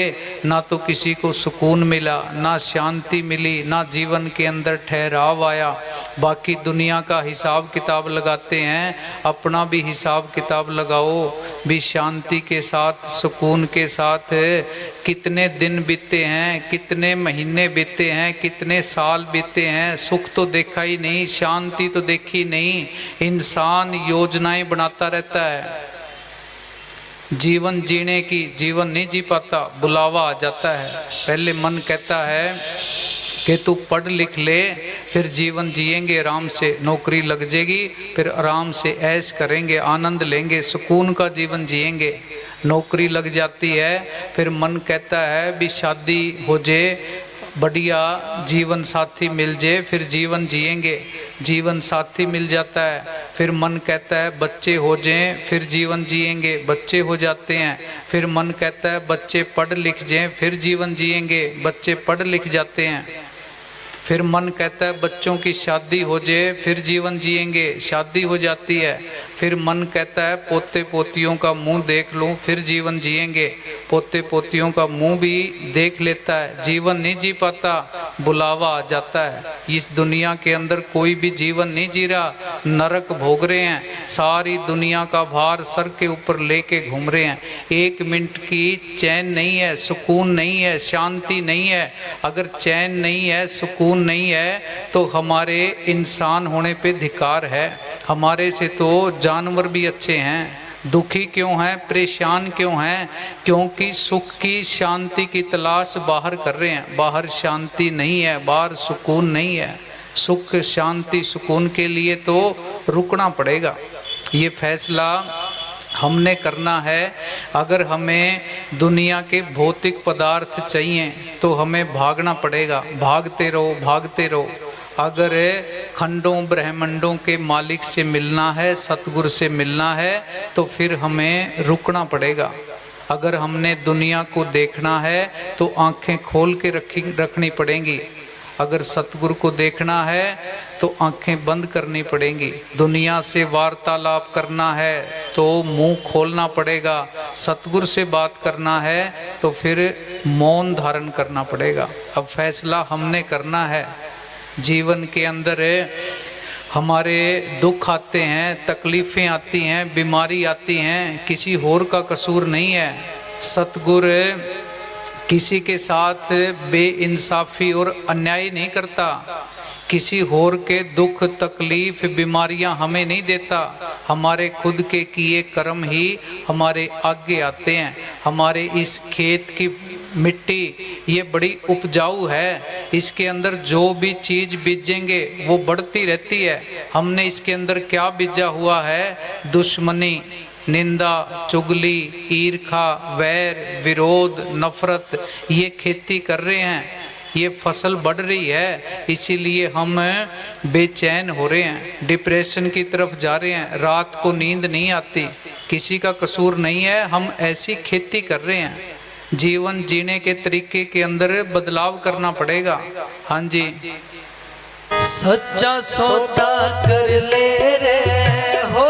ना तो किसी को सुकून मिला, ना शांति मिली, ना जीवन के अंदर ठहराव आया। बाकी दुनिया का हिसाब किताब लगाते हैं, अपना भी हिसाब किताब लगाओ। भी शांति के साथ, सुकून के साथ कितने दिन बीते हैं, कितने महीने बीते हैं, कितने साल बीते हैं। सुख तो देखा ही नहीं, शांति तो देखी नहीं। इंसान योजनाएं बनाता रहता है, जीवन जीने की, जीवन नहीं जी पाता, बुलावा आ जाता है। पहले मन कहता है कि तू पढ़ लिख ले, फिर जीवन जिएंगे आराम से, नौकरी लग जाएगी, फिर आराम से ऐश करेंगे, आनंद लेंगे, सुकून का जीवन जिएंगे। नौकरी लग जाती है, फिर मन कहता है भी शादी हो जाए, बढ़िया जीवन साथी मिल जाए, फिर जीवन जिएंगे। जीवन साथी मिल जाता है, फिर मन कहता है बच्चे हो जाएं, फिर जीवन जिएंगे। बच्चे हो जाते हैं, फिर मन कहता है बच्चे पढ़ लिख जाएं, फिर जीवन जिएंगे। बच्चे पढ़ लिख जाते हैं, फिर मन कहता है बच्चों की शादी हो जाए, फिर जीवन जिएंगे। शादी हो जाती है, फिर मन कहता है पोते पोतियों का मुंह देख लूं, फिर जीवन जिएंगे। पोते पोतियों का मुंह भी देख लेता है, जीवन नहीं जी पाता, बुलावा आ जाता है। इस दुनिया के अंदर कोई भी जीवन नहीं जी रहा, नरक भोग रहे हैं। सारी दुनिया का भार सर के ऊपर लेके घूम रहे हैं। 1 मिनट की चैन नहीं है, सुकून नहीं है, शांति नहीं है। अगर चैन नहीं है, सुकून नहीं है, तो हमारे इंसान होने पे धिक्कार है। हमारे से तो जानवर भी अच्छे हैं। दुखी क्यों हैं, परेशान क्यों हैं? क्योंकि सुख की, शांति की तलाश बाहर कर रहे हैं। बाहर शांति नहीं है, बाहर सुकून नहीं है। सुख, शांति, सुकून के लिए तो रुकना पड़ेगा। ये फैसला हमने करना है। अगर हमें दुनिया के भौतिक पदार्थ चाहिए तो हमें भागना पड़ेगा, भागते रहो भागते रहो। अगर खंडों ब्रह्मांडों के मालिक से मिलना है, सतगुरु से मिलना है, तो फिर हमें रुकना पड़ेगा। अगर हमने दुनिया को देखना है तो आंखें खोल के रखनी पड़ेंगी। अगर सतगुरु को देखना है तो आंखें बंद करनी पड़ेंगी। दुनिया से वार्तालाप करना है तो मुंह खोलना पड़ेगा। सतगुरु से बात करना है तो फिर मौन धारण करना पड़ेगा। अब फैसला हमने करना है। जीवन के अंदर हमारे दुख आते हैं, तकलीफ़ें आती हैं, बीमारी आती हैं, किसी और का कसूर नहीं है। सतगुरु किसी के साथ बेइंसाफ़ी और अन्याय नहीं करता। किसी और के दुख तकलीफ बीमारियां हमें नहीं देता। हमारे खुद के किए कर्म ही हमारे आगे आते हैं। हमारे इस खेत की मिट्टी ये बड़ी उपजाऊ है, इसके अंदर जो भी चीज़ बीजेंगे वो बढ़ती रहती है। हमने इसके अंदर क्या बीजा हुआ है? दुश्मनी, निंदा, चुगली, ईर्खा, वैर, विरोध, नफरत, ये खेती कर रहे हैं। ये फसल बढ़ रही है, इसीलिए हम बेचैन हो रहे हैं, डिप्रेशन की तरफ जा रहे हैं, रात को नींद नहीं आती। किसी का कसूर नहीं है, हम ऐसी खेती कर रहे हैं। जीवन जीने के तरीके के अंदर बदलाव करना पड़ेगा। हाँ जी, सच्चा सौदा कर ले रे हो,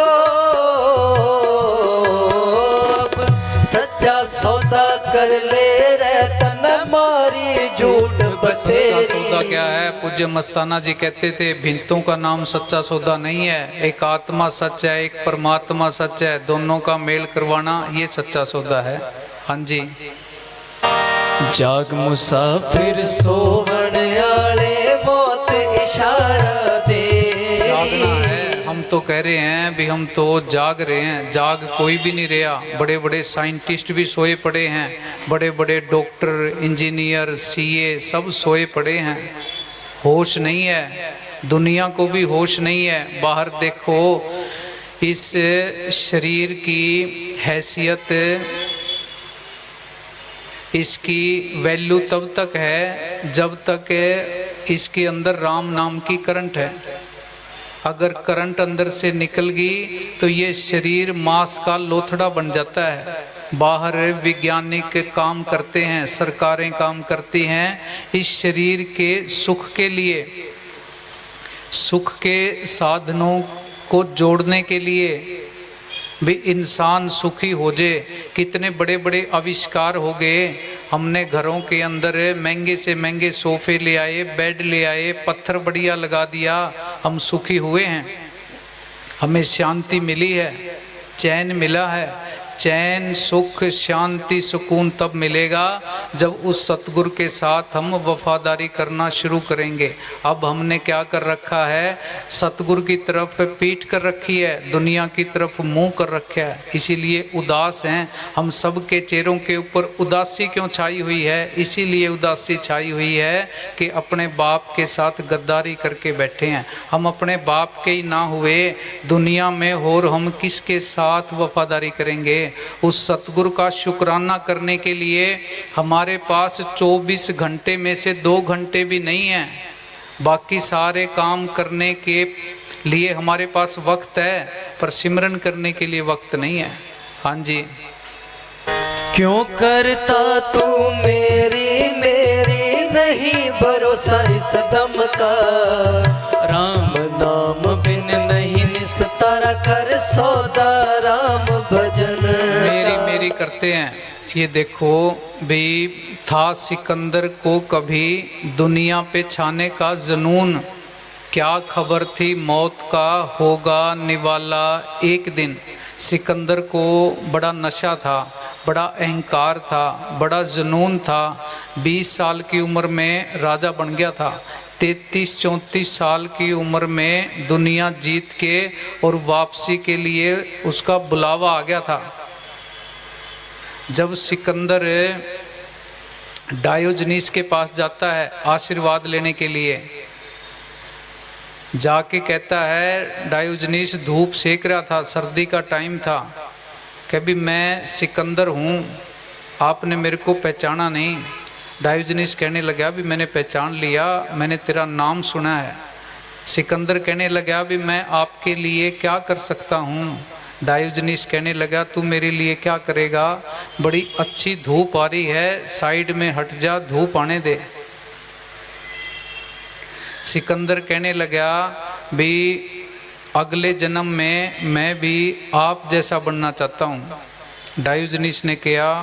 सच्चा सौदा कर ले रे, तन मारी झूठ सच्चा सौदा क्या है? पूज्य मस्ताना जी कहते थे भिंतों का नाम सच्चा सौदा नहीं है। एक आत्मा सच है, एक परमात्मा सच है, दोनों का मेल करवाना ये सच्चा सौदा है। हाँ जी, जाग मुसाफिर सोवण आले मौत इशारा दे। जागना है। हम तो कह रहे हैं भी हम तो जाग रहे हैं, जाग कोई भी नहीं रहा। बड़े बड़े साइंटिस्ट भी सोए पड़े हैं, बड़े बड़े डॉक्टर, इंजीनियर, सीए सब सोए पड़े हैं। होश नहीं है, दुनिया को भी होश नहीं है। बाहर देखो, इस शरीर की हैसियत, इसकी वैल्यू तब तक है जब तक इसके अंदर राम नाम की करंट है। अगर करंट अंदर से निकल गई तो ये शरीर मांस का लोथड़ा बन जाता है। बाहर वैज्ञानिक काम करते हैं, सरकारें काम करती हैं इस शरीर के सुख के लिए, सुख के साधनों को जोड़ने के लिए भी इंसान सुखी हो जाए। कितने बड़े बड़े आविष्कार हो गए। हमने घरों के अंदर महंगे से महंगे सोफे ले आए, बेड ले आए, पत्थर बढ़िया लगा दिया, हम सुखी हुए हैं, हमें शांति मिली है, चैन मिला है। चैन, सुख, शांति, सुकून तब मिलेगा जब उस सतगुरु के साथ हम वफादारी करना शुरू करेंगे। अब हमने क्या कर रखा है? सतगुरु की तरफ पीठ कर रखी है, दुनिया की तरफ मुंह कर रखा है, इसीलिए उदास हैं। हम सब के चेहरों के ऊपर उदासी क्यों छाई हुई है? इसीलिए उदासी छाई हुई है कि अपने बाप के साथ गद्दारी करके बैठे हैं। हम अपने बाप के ही ना हुए दुनिया में और हम किसके साथ वफादारी करेंगे? उस सतगुरु का शुक्राना करने के लिए हमारे पास 24 घंटे में से 2 घंटे भी नहीं है। बाकी सारे काम करने के लिए हमारे पास वक्त है, पर सिमरन करने के लिए वक्त नहीं है। हाँ जी, क्यों करता तू मेरी मेरी नहीं भरोसा इस दम का, राम नाम बिन नहीं निस्तारा कर सौदा राम भजन। मेरी मेरी करते हैं। ये देखो भी, था सिकंदर को कभी दुनिया पे छाने का जुनून, क्या खबर थी मौत का होगा निवाला एक दिन। सिकंदर को बड़ा नशा था, बड़ा अहंकार था, बड़ा जुनून था। 20 साल की उम्र में राजा बन गया था। 33-34 साल की उम्र में दुनिया जीत के और वापसी के लिए उसका बुलावा आ गया था। जब सिकंदर डायोजनीस के पास जाता है आशीर्वाद लेने के लिए, जाके कहता है, डायोजनीस धूप सेक रहा था, सर्दी का टाइम था, कि भी मैं सिकंदर हूँ, आपने मेरे को पहचाना नहीं। डायोजनीस कहने लगा भी मैंने पहचान लिया, मैंने तेरा नाम सुना है। सिकंदर कहने लगा भी मैं आपके लिए क्या कर सकता हूँ। डायोजनीस कहने लगा तू मेरे लिए क्या करेगा, बड़ी अच्छी धूप आ रही है, साइड में हट जा, धूप आने दे। सिकंदर कहने लगा भी अगले जन्म में मैं भी आप जैसा बनना चाहता हूँ। डायोजनीस ने कहा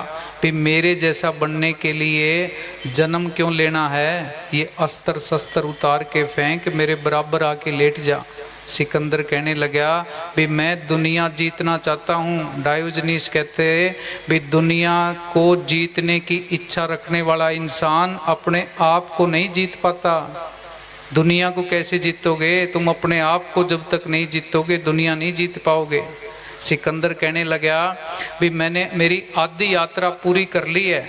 भी मेरे जैसा बनने के लिए जन्म क्यों लेना है, ये अस्त्र शस्त्र उतार के फेंक, मेरे बराबर आके लेट जा। सिकंदर कहने लगा भी मैं दुनिया जीतना चाहता हूँ। डायोजनीस कहते भी दुनिया को जीतने की इच्छा रखने वाला इंसान अपने आप को नहीं जीत पाता। दुनिया को कैसे जीतोगे, तुम अपने आप को जब तक नहीं जीतोगे दुनिया नहीं जीत पाओगे। सिकंदर कहने लगा भी मैंने मेरी आधी यात्रा पूरी कर ली है,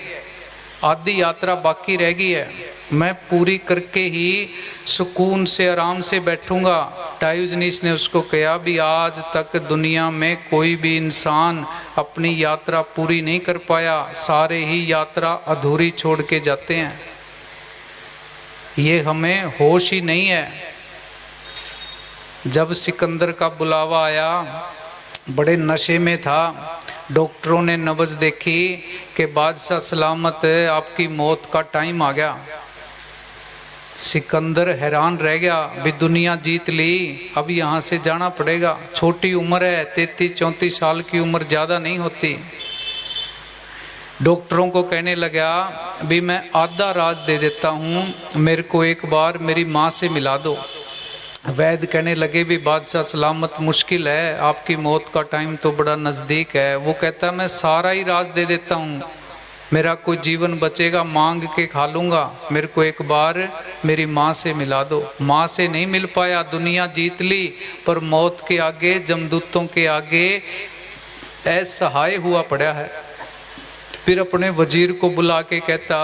आधी यात्रा बाकी रह गई है, मैं पूरी करके ही सुकून से आराम से बैठूंगा। डायोजनीस ने उसको कहा भी आज तक दुनिया में कोई भी इंसान अपनी यात्रा पूरी नहीं कर पाया, सारे ही यात्रा अधूरी छोड़ के जाते हैं। ये हमें होश ही नहीं है। जब सिकंदर का बुलावा आया, बड़े नशे में था, डॉक्टरों ने नब्ज देखी कि बादशाह सलामत आपकी मौत का टाइम आ गया। सिकंदर हैरान रह गया भी दुनिया जीत ली, अब यहाँ से जाना पड़ेगा। छोटी उम्र है, 33-34 साल की उम्र, ज़्यादा नहीं होती। डॉक्टरों को कहने लगा भी मैं आधा राज दे देता हूँ, मेरे को एक बार मेरी माँ से मिला दो। वैद्य कहने लगे भी बादशाह सलामत मुश्किल है, आपकी मौत का टाइम तो बड़ा नज़दीक है। वो कहता मैं सारा ही राज दे देता हूँ, मेरा कोई जीवन बचेगा मांग के खा लूँगा, मेरे को एक बार मेरी माँ से मिला दो। माँ से नहीं मिल पाया, दुनिया जीत ली, पर मौत के आगे, जमदूतों के आगे असहाय हुआ पड़ा है। फिर अपने वजीर को बुला के कहता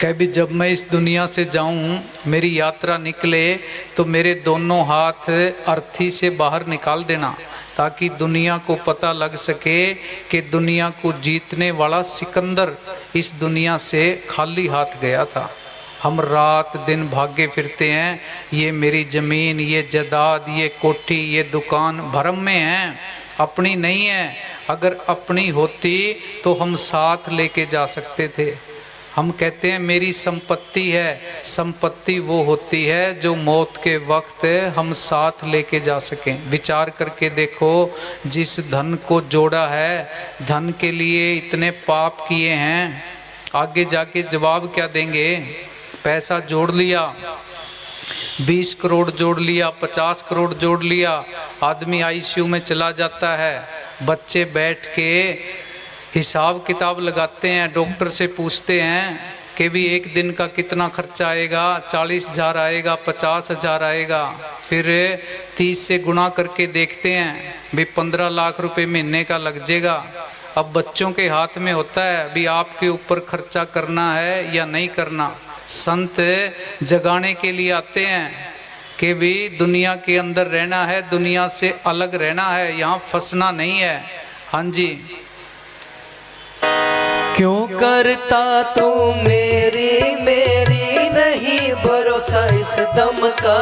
कह भी जब मैं इस दुनिया से जाऊं, मेरी यात्रा निकले तो मेरे दोनों हाथ अर्थी से बाहर निकाल देना, ताकि दुनिया को पता लग सके कि दुनिया को जीतने वाला सिकंदर इस दुनिया से खाली हाथ गया था। हम रात दिन भागे फिरते हैं, ये मेरी ज़मीन, ये जायदाद, ये कोठी, ये दुकान भरम में है, अपनी नहीं है। अगर अपनी होती तो हम साथ लेके जा सकते थे। हम कहते हैं मेरी संपत्ति है, संपत्ति वो होती है जो मौत के वक्त हम साथ लेके जा सकें। विचार करके देखो, जिस धन को जोड़ा है, धन के लिए इतने पाप किए हैं, आगे जाके जवाब क्या देंगे। पैसा जोड़ लिया, 20 करोड़ जोड़ लिया, 50 करोड़ जोड़ लिया, आदमी आईसीयू में चला जाता है, बच्चे बैठ के हिसाब किताब लगाते हैं, डॉक्टर से पूछते हैं कि भी एक दिन का कितना खर्चा आएगा, 40,000 आएगा, 50,000 आएगा, फिर 30 से गुणा करके देखते हैं भी 15 लाख रुपए महीने का लग जाएगा। अब बच्चों के हाथ में होता है भी आपके ऊपर खर्चा करना है या नहीं करना। संत जगाने के लिए आते हैं कि भी दुनिया के अंदर रहना है, दुनिया से अलग रहना है, यहाँ फंसना नहीं है। हाँ जी। क्यों करता तू मेरी मेरी नहीं भरोसा इस दम का,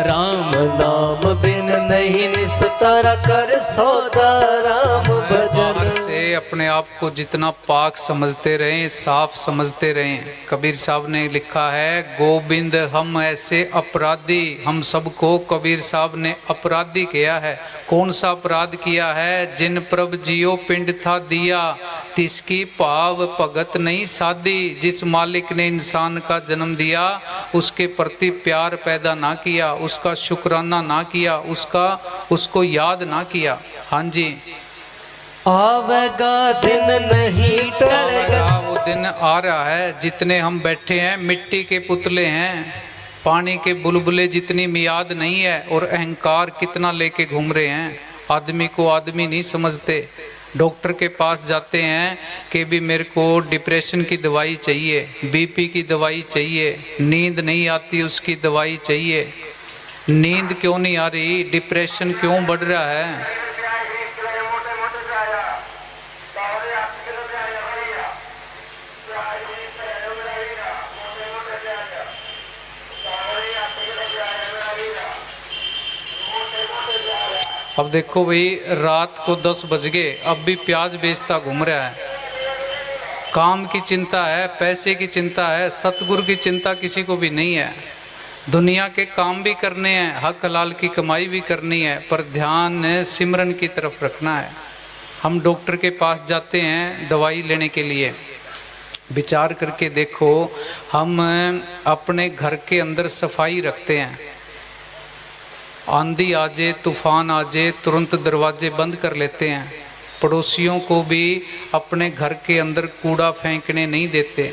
राम नाम बिन नहीं निस्तारा कर सौदा राम भजन। बाहर से अपने आप को जितना पाक समझते रहें, साफ समझते रहें। कबीर साहब ने लिखा है, गोविंद हम ऐसे अपराधी, हम सबको कबीर साहब ने अपराधी किया है। कौन सा अपराध किया है। जिन प्रभ जियो पिंड था दिया, तिसकी भाव भगत नहीं साधी। जिस मालिक ने इंसान का जन्म दिया, उसके प्रति प्यार पैदा ना किया, उसका शुक्राना ना किया, उसको याद ना किया। हाँ जी। आवेगा दिन नहीं टलेगा, वो दिन आ रहा है। जितने हम बैठे हैं मिट्टी के पुतले हैं, पानी के बुलबुले जितनी मियाद नहीं है, और अहंकार कितना लेके घूम रहे हैं। आदमी को आदमी नहीं समझते। डॉक्टर के पास जाते हैं कि भी मेरे को डिप्रेशन की दवाई चाहिए, बीपी की दवाई चाहिए, नींद नहीं आती उसकी दवाई चाहिए। नींद क्यों नहीं आ रही, डिप्रेशन क्यों बढ़ रहा है। अब देखो भाई, रात को 10 बज गए, अब भी प्याज बेचता घूम रहा है। काम की चिंता है, पैसे की चिंता है, सतगुरु की चिंता किसी को भी नहीं है। दुनिया के काम भी करने हैं, हक हलाल की कमाई भी करनी है, पर ध्यान सिमरन की तरफ रखना है। हम डॉक्टर के पास जाते हैं दवाई लेने के लिए, विचार करके देखो, हम अपने घर के अंदर सफाई रखते हैं, आंधी आ जाए, तूफान आ जाए, तुरंत दरवाजे बंद कर लेते हैं। पड़ोसियों को भी अपने घर के अंदर कूड़ा फेंकने नहीं देते,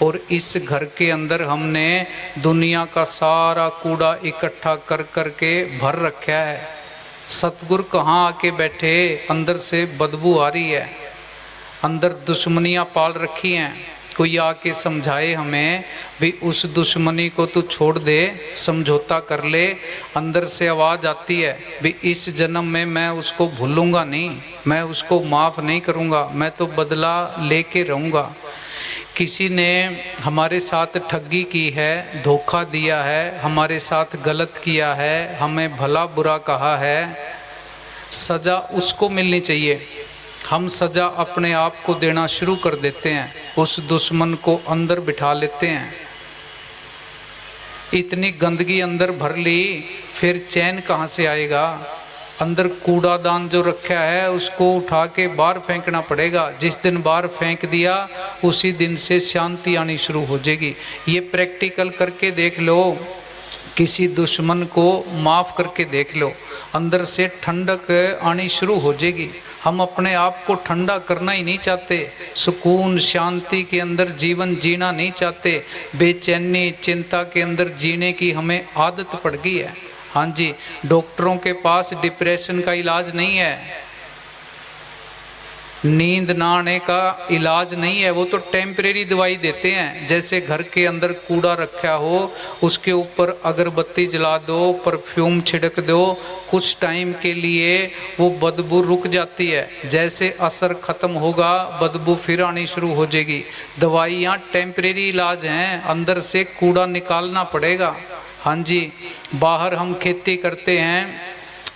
और इस घर के अंदर हमने दुनिया का सारा कूड़ा इकट्ठा कर कर के भर रखा है। सतगुरु कहाँ आके बैठे, अंदर से बदबू आ रही है, अंदर दुश्मनियाँ पाल रखी हैं। कोई आके समझाए हमें भी उस दुश्मनी को तू छोड़ दे, समझौता कर ले। अंदर से आवाज़ आती है भी इस जन्म में मैं उसको भूलूंगा नहीं, मैं उसको माफ़ नहीं करूंगा, मैं तो बदला लेके रहूँगा। किसी ने हमारे साथ ठगी की है, धोखा दिया है, हमारे साथ गलत किया है, हमें भला बुरा कहा है, सज़ा उसको मिलनी चाहिए। हम सज़ा अपने आप को देना शुरू कर देते हैं, उस दुश्मन को अंदर बिठा लेते हैं। इतनी गंदगी अंदर भर ली, फिर चैन कहाँ से आएगा। अंदर कूड़ादान जो रखा है उसको उठा के बाहर फेंकना पड़ेगा। जिस दिन बाहर फेंक दिया उसी दिन से शांति आनी शुरू हो जाएगी। ये प्रैक्टिकल करके देख लो, किसी दुश्मन को माफ़ करके देख लो, अंदर से ठंडक आनी शुरू हो जाएगी। हम अपने आप को ठंडा करना ही नहीं चाहते, सुकून शांति के अंदर जीवन जीना नहीं चाहते, बेचैनी चिंता के अंदर जीने की हमें आदत पड़ गई है। हाँ जी, डॉक्टरों के पास डिप्रेशन का इलाज नहीं है, नींद ना आने का इलाज नहीं है, वो तो टेम्परेरी दवाई देते हैं। जैसे घर के अंदर कूड़ा रखा हो, उसके ऊपर अगरबत्ती जला दो, परफ्यूम छिड़क दो, कुछ टाइम के लिए वो बदबू रुक जाती है, जैसे असर ख़त्म होगा बदबू फिर आनी शुरू हो जाएगी। दवाइयाँ टेम्परेरी इलाज हैं, अंदर से कूड़ा निकालना पड़ेगा। हाँ जी, बाहर हम खेती करते हैं,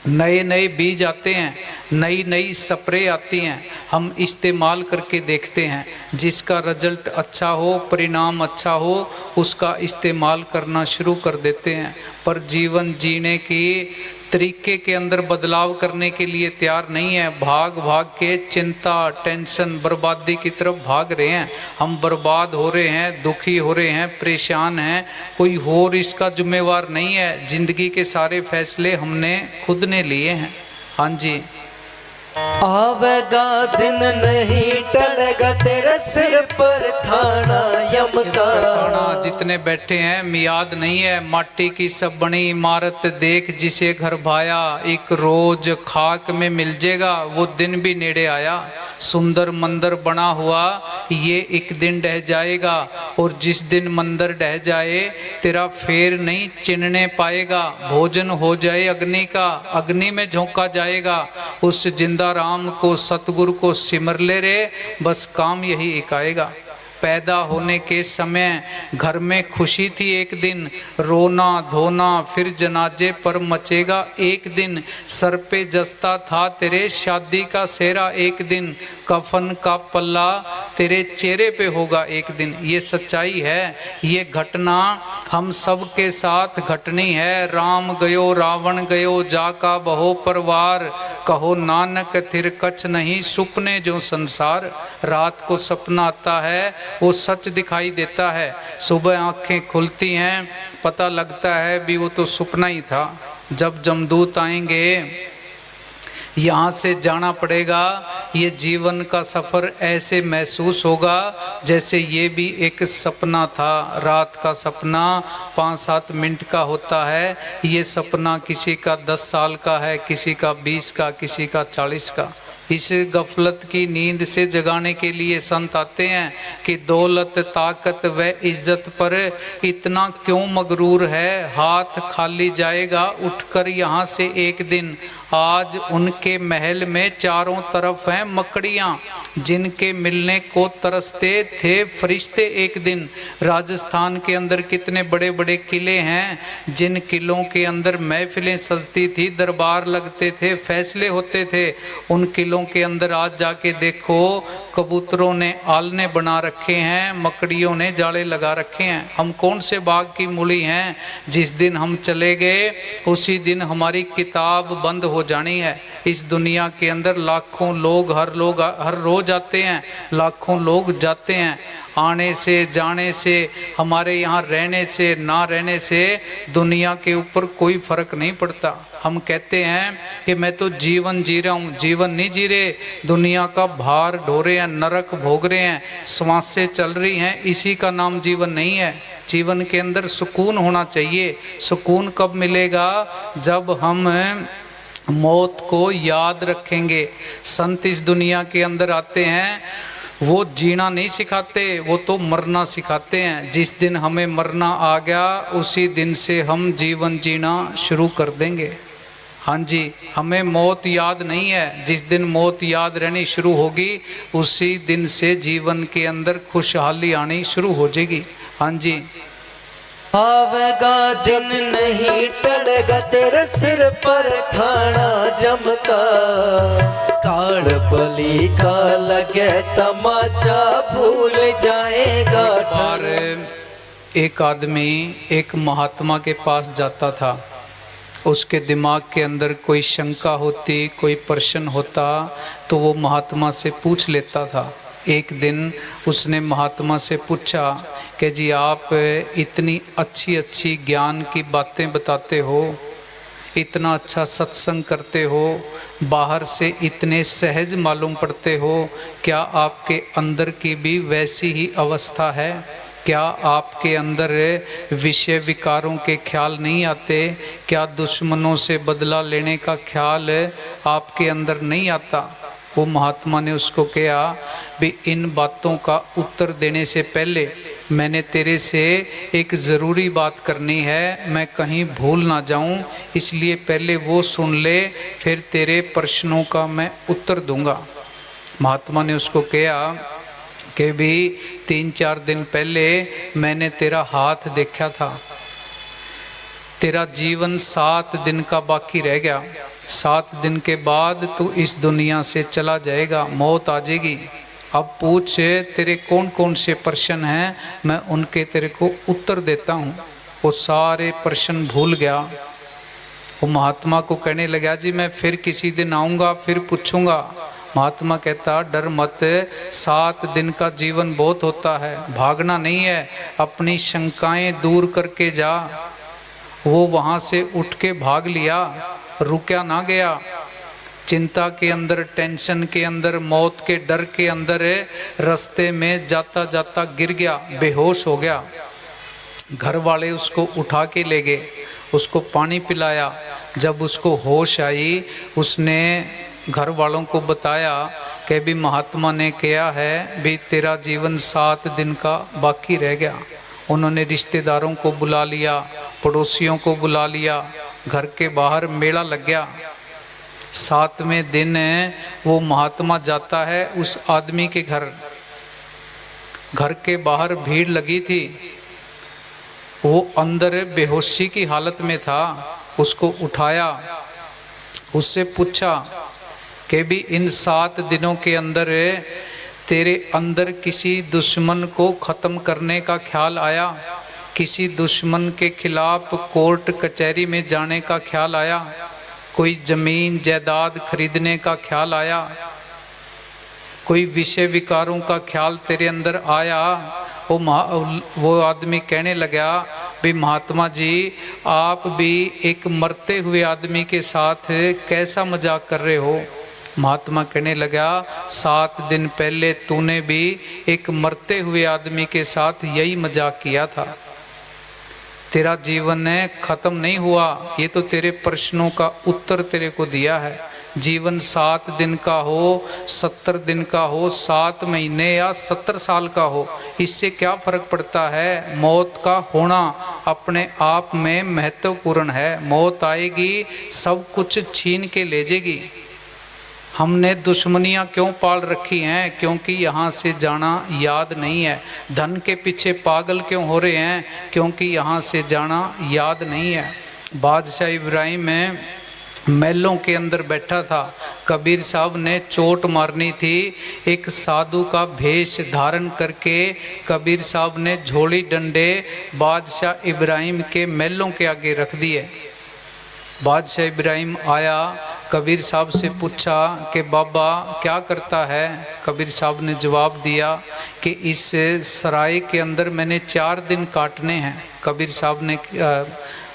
नए नए बीज आते हैं, नई नई स्प्रे आती हैं, हम इस्तेमाल करके देखते हैं, जिसका रिजल्ट अच्छा हो, परिणाम अच्छा हो, उसका इस्तेमाल करना शुरू कर देते हैं। पर जीवन जीने की तरीके के अंदर बदलाव करने के लिए तैयार नहीं है। भाग भाग के चिंता टेंशन बर्बादी की तरफ भाग रहे हैं। हम बर्बाद हो रहे हैं, दुखी हो रहे हैं, परेशान हैं, कोई और इसका जिम्मेवार नहीं है। जिंदगी के सारे फैसले हमने खुद ने लिए हैं। हाँ जी, आवेगा दिन नहीं टलेगा तेरे सिर पर थाना यम का। जितने बैठे हैं मियाद नहीं है, माटी की सब बनी इमारत देख जिसे घर भाया, एक रोज खाक में मिल जाएगा वो दिन भी नेड़े आया। सुंदर मंदिर बना हुआ ये एक दिन ढह जाएगा, और जिस दिन मंदिर ढह जाए तेरा फेर नहीं चिन्हने पाएगा। भोजन हो जाए अग्नि का, अग्नि में झोंका जाएगा। उस जिंदा राम को सतगुरु को सिमर ले रे, बस काम यही एक आएगा। पैदा होने के समय घर में खुशी थी, एक दिन रोना धोना फिर जनाजे पर मचेगा एक दिन। सर पे जस्ता था तेरे शादी का सेहरा, एक दिन कफन का पल्ला तेरे चेहरे पे होगा एक दिन। ये सच्चाई है, ये घटना हम सब के साथ घटनी है। राम गयो रावण गयो जाका बहो परवार, कहो नानक थिर कछ नहीं सुपने जो संसार। रात को सपना आता है, वो सच दिखाई देता है। सुबह आंखें खुलती हैं, पता लगता है भी वो तो सपना ही था। जब जमदूत आएंगे यहाँ से जाना पड़ेगा। ये जीवन का सफ़र ऐसे महसूस होगा जैसे ये भी एक सपना था। रात का सपना 5-7 मिनट का होता है। ये सपना किसी का 10 साल का है, किसी का 20 का, किसी का 40 का। इस गफलत की नींद से जगाने के लिए संत आते हैं कि दौलत ताकत व इज्जत पर इतना क्यों मगरूर है, हाथ खाली जाएगा उठकर यहाँ से एक दिन। आज उनके महल में चारों तरफ हैं मकड़ियाँ, जिनके मिलने को तरसते थे फरिश्ते एक दिन। राजस्थान के अंदर कितने बड़े बड़े किले हैं, जिन किलों के अंदर महफिलें सजती थी, दरबार लगते थे, फैसले होते थे। उन किलों के अंदर आज जाके देखो, कबूतरों ने आलने बना रखे हैं, मकड़ियों ने जाले लगा रखे हैं। हम कौन से बाग की मूली हैं? जिस दिन हम चले गए उसी दिन हमारी किताब बंद हो जानी है। इस दुनिया के अंदर लाखों लोग हर रोज आते हैं, लाखों लोग जाते हैं। आने से जाने से, हमारे यहाँ रहने से ना रहने से दुनिया के ऊपर कोई फर्क नहीं पड़ता। हम कहते हैं कि मैं तो जीवन जी रहा हूँ, जीवन नहीं जी रहे, दुनिया का भार ढो रहे हैं, नरक भोग रहे हैं, श्वासें चल रही हैं, इसी का नाम जीवन नहीं है। जीवन के अंदर सुकून होना चाहिए। सुकून कब मिलेगा? जब हम मौत को याद रखेंगे। संत इस दुनिया के अंदर आते हैं, वो जीना नहीं सिखाते, वो तो मरना सिखाते हैं। जिस दिन हमें मरना आ गया उसी दिन से हम जीवन जीना शुरू कर देंगे। हाँ जी, हमें मौत याद नहीं है। जिस दिन मौत याद रहनी शुरू होगी उसी दिन से जीवन के अंदर खुशहाली आनी शुरू हो जाएगी। हाँ जी, आवेगा दिन नहीं टलेगा तेरे सिर पर खाना जमका, काड़ बलि का लगे तमाचा भूल जाएगा। बार एक आदमी एक महात्मा के पास जाता था। उसके दिमाग के अंदर कोई शंका होती, कोई प्रश्न होता तो वो महात्मा से पूछ लेता था। एक दिन उसने महात्मा से पूछा कि जी आप इतनी अच्छी अच्छी ज्ञान की बातें बताते हो, इतना अच्छा सत्संग करते हो, बाहर से इतने सहज मालूम पड़ते हो, क्या आपके अंदर की भी वैसी ही अवस्था है? क्या आपके अंदर विषय विकारों के ख्याल नहीं आते? क्या दुश्मनों से बदला लेने का ख्याल आपके अंदर नहीं आता? वो महात्मा ने उसको कहा भी इन बातों का उत्तर देने से पहले मैंने तेरे से एक ज़रूरी बात करनी है, मैं कहीं भूल ना जाऊं, इसलिए पहले वो सुन ले, फिर तेरे प्रश्नों का मैं उत्तर दूंगा। महात्मा ने उसको कहा कि भी 3-4 दिन पहले मैंने तेरा हाथ देखा था, तेरा जीवन 7 दिन का बाकी रह गया, 7 दिन के बाद तू इस दुनिया से चला जाएगा, मौत आ जाएगी। अब पूछ तेरे कौन कौन से प्रश्न हैं, मैं उनके तेरे को उत्तर देता हूँ। वो सारे प्रश्न भूल गया। वो महात्मा को कहने लगा जी मैं फिर किसी दिन आऊँगा, फिर पूछूंगा। महात्मा कहता डर मत, 7 दिन का जीवन बहुत होता है, भागना नहीं है, अपनी शंकाएं दूर करके जा। वो वहाँ से उठ के भाग लिया, रुका ना गया। चिंता के अंदर, टेंशन के अंदर, मौत के डर के अंदर रास्ते में जाता जाता गिर गया, बेहोश हो गया। घर वाले उसको उठा के ले गए, उसको पानी पिलाया। जब उसको होश आई उसने घर वालों को बताया कि भी महात्मा ने कहा है भी तेरा जीवन 7 दिन का बाकी रह गया। उन्होंने रिश्तेदारों को बुला लिया, पड़ोसियों को बुला लिया, घर के बाहर मेला लग गया। 7वें दिन वो महात्मा जाता है उस आदमी के घर। घर के बाहर भीड़ लगी थी, वो अंदर बेहोशी की हालत में था। उसको उठाया, उससे पूछा कि भी इन 7 दिनों के अंदर तेरे अंदर किसी दुश्मन को ख़त्म करने का ख्याल आया? किसी दुश्मन के खिलाफ कोर्ट कचहरी में जाने का ख्याल आया? कोई ज़मीन जायदाद खरीदने का ख्याल आया? कोई विषय विकारों का ख्याल तेरे अंदर आया? वो आदमी कहने लगा भी महात्मा जी आप भी एक मरते हुए आदमी के साथ कैसा मजाक कर रहे हो? महात्मा कहने लगा 7 दिन पहले तूने भी एक मरते हुए आदमी के साथ यही मजाक किया था। तेरा जीवन ख़त्म नहीं हुआ, ये तो तेरे प्रश्नों का उत्तर तेरे को दिया है। जीवन 7 दिन का हो, 70 दिन का हो, 7 महीने या 70 साल का हो, इससे क्या फर्क पड़ता है। मौत का होना अपने आप में महत्वपूर्ण है। मौत आएगी, सब कुछ छीन के ले जाएगी। हमने दुश्मनियां क्यों पाल रखी हैं? क्योंकि यहाँ से जाना याद नहीं है। धन के पीछे पागल क्यों हो रहे हैं? क्योंकि यहाँ से जाना याद नहीं है। बादशाह इब्राहिम में महलों के अंदर बैठा था। कबीर साहब ने चोट मारनी थी, एक साधु का भेष धारण करके कबीर साहब ने झोली डंडे बादशाह इब्राहिम के महलों के आगे रख दिए। बादशाह इब्राहिम आया, कबीर साहब से पूछा कि बाबा क्या करता है? कबीर साहब ने जवाब दिया कि इस सराय के अंदर मैंने 4 दिन काटने हैं। कबीर साहब ने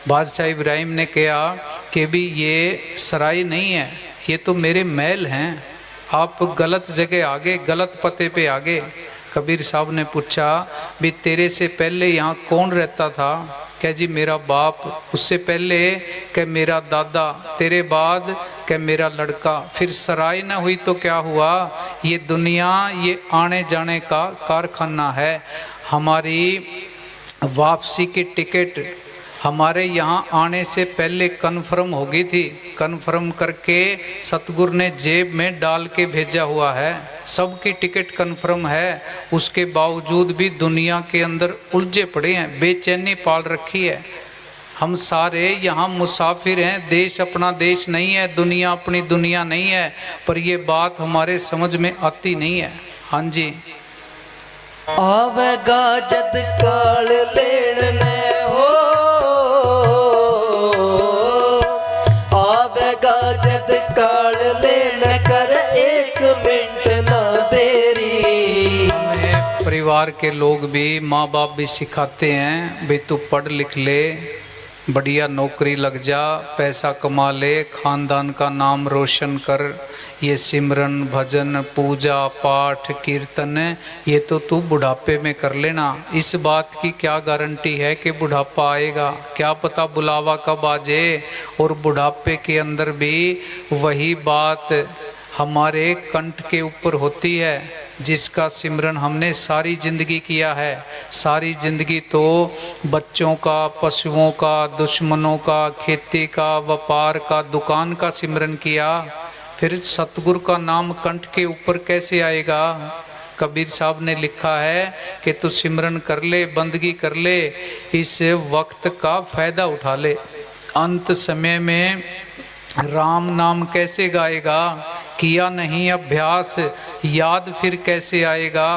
बादशाह इब्राहिम ने कहा कि भी ये सराय नहीं है, ये तो मेरे महल हैं, आप गलत जगह आ गए, गलत पते पे आ गए। कबीर साहब ने पूछा भी तेरे से पहले यहाँ कौन रहता था? क्या जी मेरा बाप, उससे पहले क्या मेरा दादा, तेरे बाद क्या मेरा लड़का। फिर सराय न हुई तो क्या हुआ? ये दुनिया ये आने जाने का कारखाना है। हमारी वापसी की टिकट हमारे यहाँ आने से पहले कन्फर्म हो गई थी। कन्फर्म करके सतगुरु ने जेब में डाल के भेजा हुआ है। सबकी टिकट कन्फर्म है, उसके बावजूद भी दुनिया के अंदर उलझे पड़े हैं, बेचैनी पाल रखी है। हम सारे यहाँ मुसाफिर हैं, देश अपना देश नहीं है, दुनिया अपनी दुनिया नहीं है, पर ये बात हमारे समझ में आती नहीं है। हाँ जी। आवेगा जद काल लेण ने हो, आवेगा जद काल लेण कर, 1 मिनट ना देरी। हमें परिवार के लोग भी, माँ बाप भी सिखाते हैं भाई तू पढ़ लिख ले, बढ़िया नौकरी लग जा, पैसा कमा ले, खानदान का नाम रोशन कर। ये सिमरन भजन पूजा पाठ कीर्तन ये तो तू बुढ़ापे में कर लेना। इस बात की क्या गारंटी है कि बुढ़ापा आएगा? क्या पता बुलावा कब आ जाए। और बुढ़ापे के अंदर भी वही बात हमारे कंठ के ऊपर होती है, जिसका सिमरन हमने सारी जिंदगी किया है। सारी जिंदगी तो बच्चों का, पशुओं का, दुश्मनों का, खेती का, व्यापार का, दुकान का सिमरन किया, फिर सतगुरु का नाम कंठ के ऊपर कैसे आएगा? कबीर साहब ने लिखा है कि तू सिमरन कर ले, बंदगी कर ले, इस वक्त का फायदा उठा ले। अंत समय में राम नाम कैसे गाएगा? किया नहीं अभ्यास, याद फिर कैसे आएगा?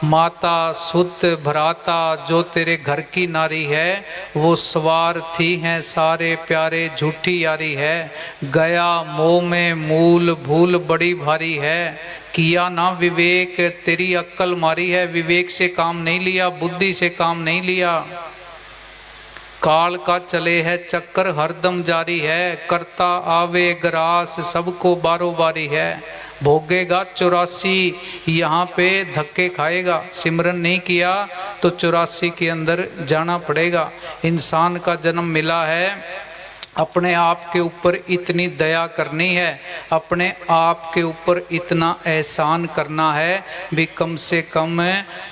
माता सुत भ्राता जो तेरे घर की नारी है, वो सवार थी हैं सारे प्यारे, झूठी यारी है। गया मोह में मूल भूल बड़ी भारी है, किया ना विवेक तेरी अक्ल मारी है। विवेक से काम नहीं लिया, बुद्धि से काम नहीं लिया। काल का चले है चक्कर हरदम जारी है, करता आवे ग्रास सबको बारो बारी है। भोगेगा 84 यहाँ पे धक्के खाएगा। सिमरन नहीं किया तो 84 के अंदर जाना पड़ेगा। इंसान का जन्म मिला है, अपने आप के ऊपर इतनी दया करनी है, अपने आप के ऊपर इतना एहसान करना है भी, कम से कम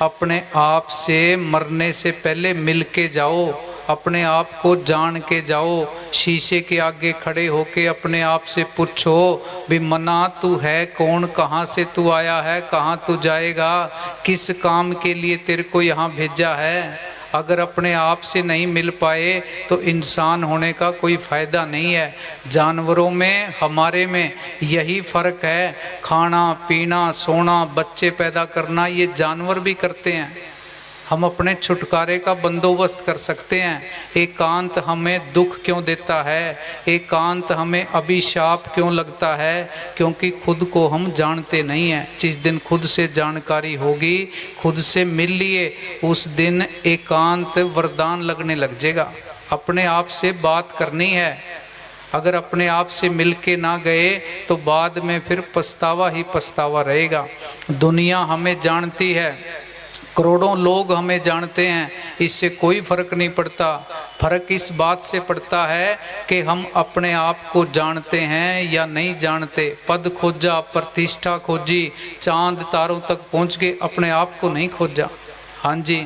अपने आप से मरने से पहले मिल के जाओ, अपने आप को जान के जाओ। शीशे के आगे खड़े होके अपने आप से पूछो भी मना तू है कौन, कहाँ से तू आया है, कहाँ तू जाएगा, किस काम के लिए तेरे को यहाँ भेजा है। अगर अपने आप से नहीं मिल पाए तो इंसान होने का कोई फ़ायदा नहीं है। जानवरों में हमारे में यही फ़र्क है, खाना पीना सोना बच्चे पैदा करना ये जानवर भी करते हैं। हम अपने छुटकारे का बंदोबस्त कर सकते हैं। एकांत हमें दुख क्यों देता है, एकांत हमें अभिशाप क्यों लगता है? क्योंकि खुद को हम जानते नहीं हैं। जिस दिन खुद से जानकारी होगी, खुद से मिल लिए, उस दिन एकांत वरदान लगने लग जाएगा। अपने आप से बात करनी है। अगर अपने आप से मिल के ना गए तो बाद में फिर पछतावा ही पछतावा रहेगा। दुनिया हमें जानती है, करोड़ों लोग हमें जानते हैं, इससे कोई फर्क नहीं पड़ता। फर्क इस बात से पड़ता है कि हम अपने आप को जानते हैं या नहीं जानते। पद खोजा, प्रतिष्ठा खोजी, चांद तारों तक पहुंच के अपने आप को नहीं खोजा। हाँ जी।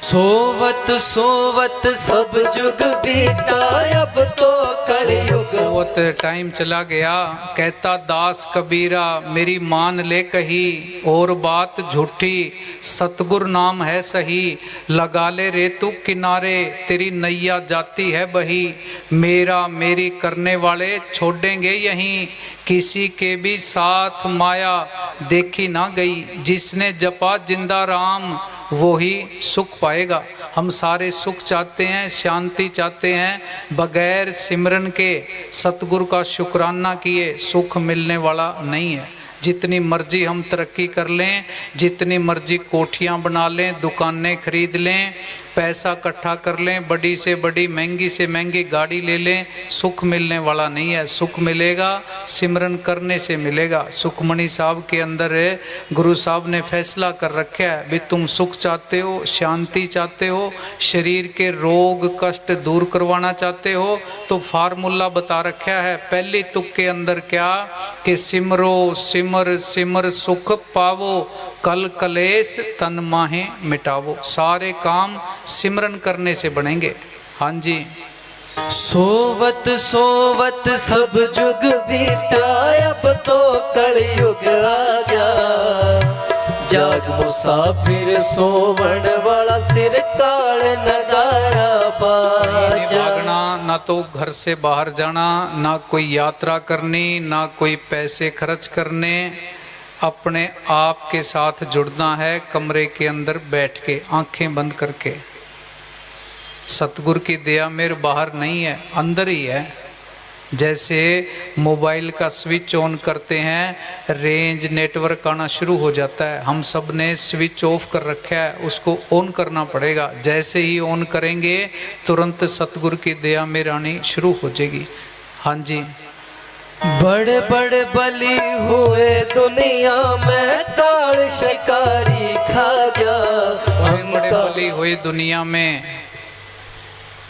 सोवत सोवत सब जुग बीता, अब तो कलयुग। सोवत टाइम चला गया। कहता दास कबीरा मेरी मान ले कही, और बात झूठी सतगुर नाम है सही। लगा ले रे तू किनारे, तेरी नैया जाती है बही। मेरा मेरी करने वाले छोड़ेंगे यहीं, किसी के भी साथ माया देखी ना गई। जिसने जपा जिंदा राम वो ही सुख पाएगा। हम सारे सुख चाहते हैं, शांति चाहते हैं, बगैर सिमरन के सतगुरु का शुक्राना किए सुख मिलने वाला नहीं है। जितनी मर्जी हम तरक्की कर लें, जितनी मर्जी कोठियाँ बना लें, दुकानें खरीद लें, पैसा इकट्ठा कर लें, बड़ी से बड़ी महंगी से महंगी गाड़ी ले लें, सुख मिलने वाला नहीं है। सुख मिलेगा सिमरन करने से मिलेगा। सुखमणि साहब के अंदर है, गुरु साहब ने फैसला कर रखा है भी तुम सुख चाहते हो, शांति चाहते हो, शरीर के रोग कष्ट दूर करवाना चाहते हो, तो फार्मूला बता रखा है पहली तुक के अंदर क्या कि सिमरो सिमर सिमर सुख पावो, कल कलेश तन माहे मिटावो। सारे काम सिमरन करने से बनेंगे। हाँ जी। सोवत सोवत सब जुग बीता, अब तो कलयुग आ गया। जाग मुसाफिर सोवण वाला, सिर काल नगारा बाजा। भागना, ना तो घर से बाहर जाना, ना कोई यात्रा करनी, ना कोई पैसे खर्च करने। अपने आप के साथ जुड़ना है, कमरे के अंदर बैठ के आंखें बंद करके। सतगुरु की दया मेरे बाहर नहीं है, अंदर ही है। जैसे मोबाइल का स्विच ऑन करते हैं, रेंज नेटवर्क आना शुरू हो जाता है। हम सब ने स्विच ऑफ कर रखा है, उसको ऑन करना पड़ेगा। जैसे ही ऑन करेंगे तुरंत सतगुरु की दया में आनी शुरू हो जाएगी। हाँ जी। बड़े बड़े बली हुए दुनिया में, काल शिकारी खा गया। बड़े बड़े बली हुए दुनिया में,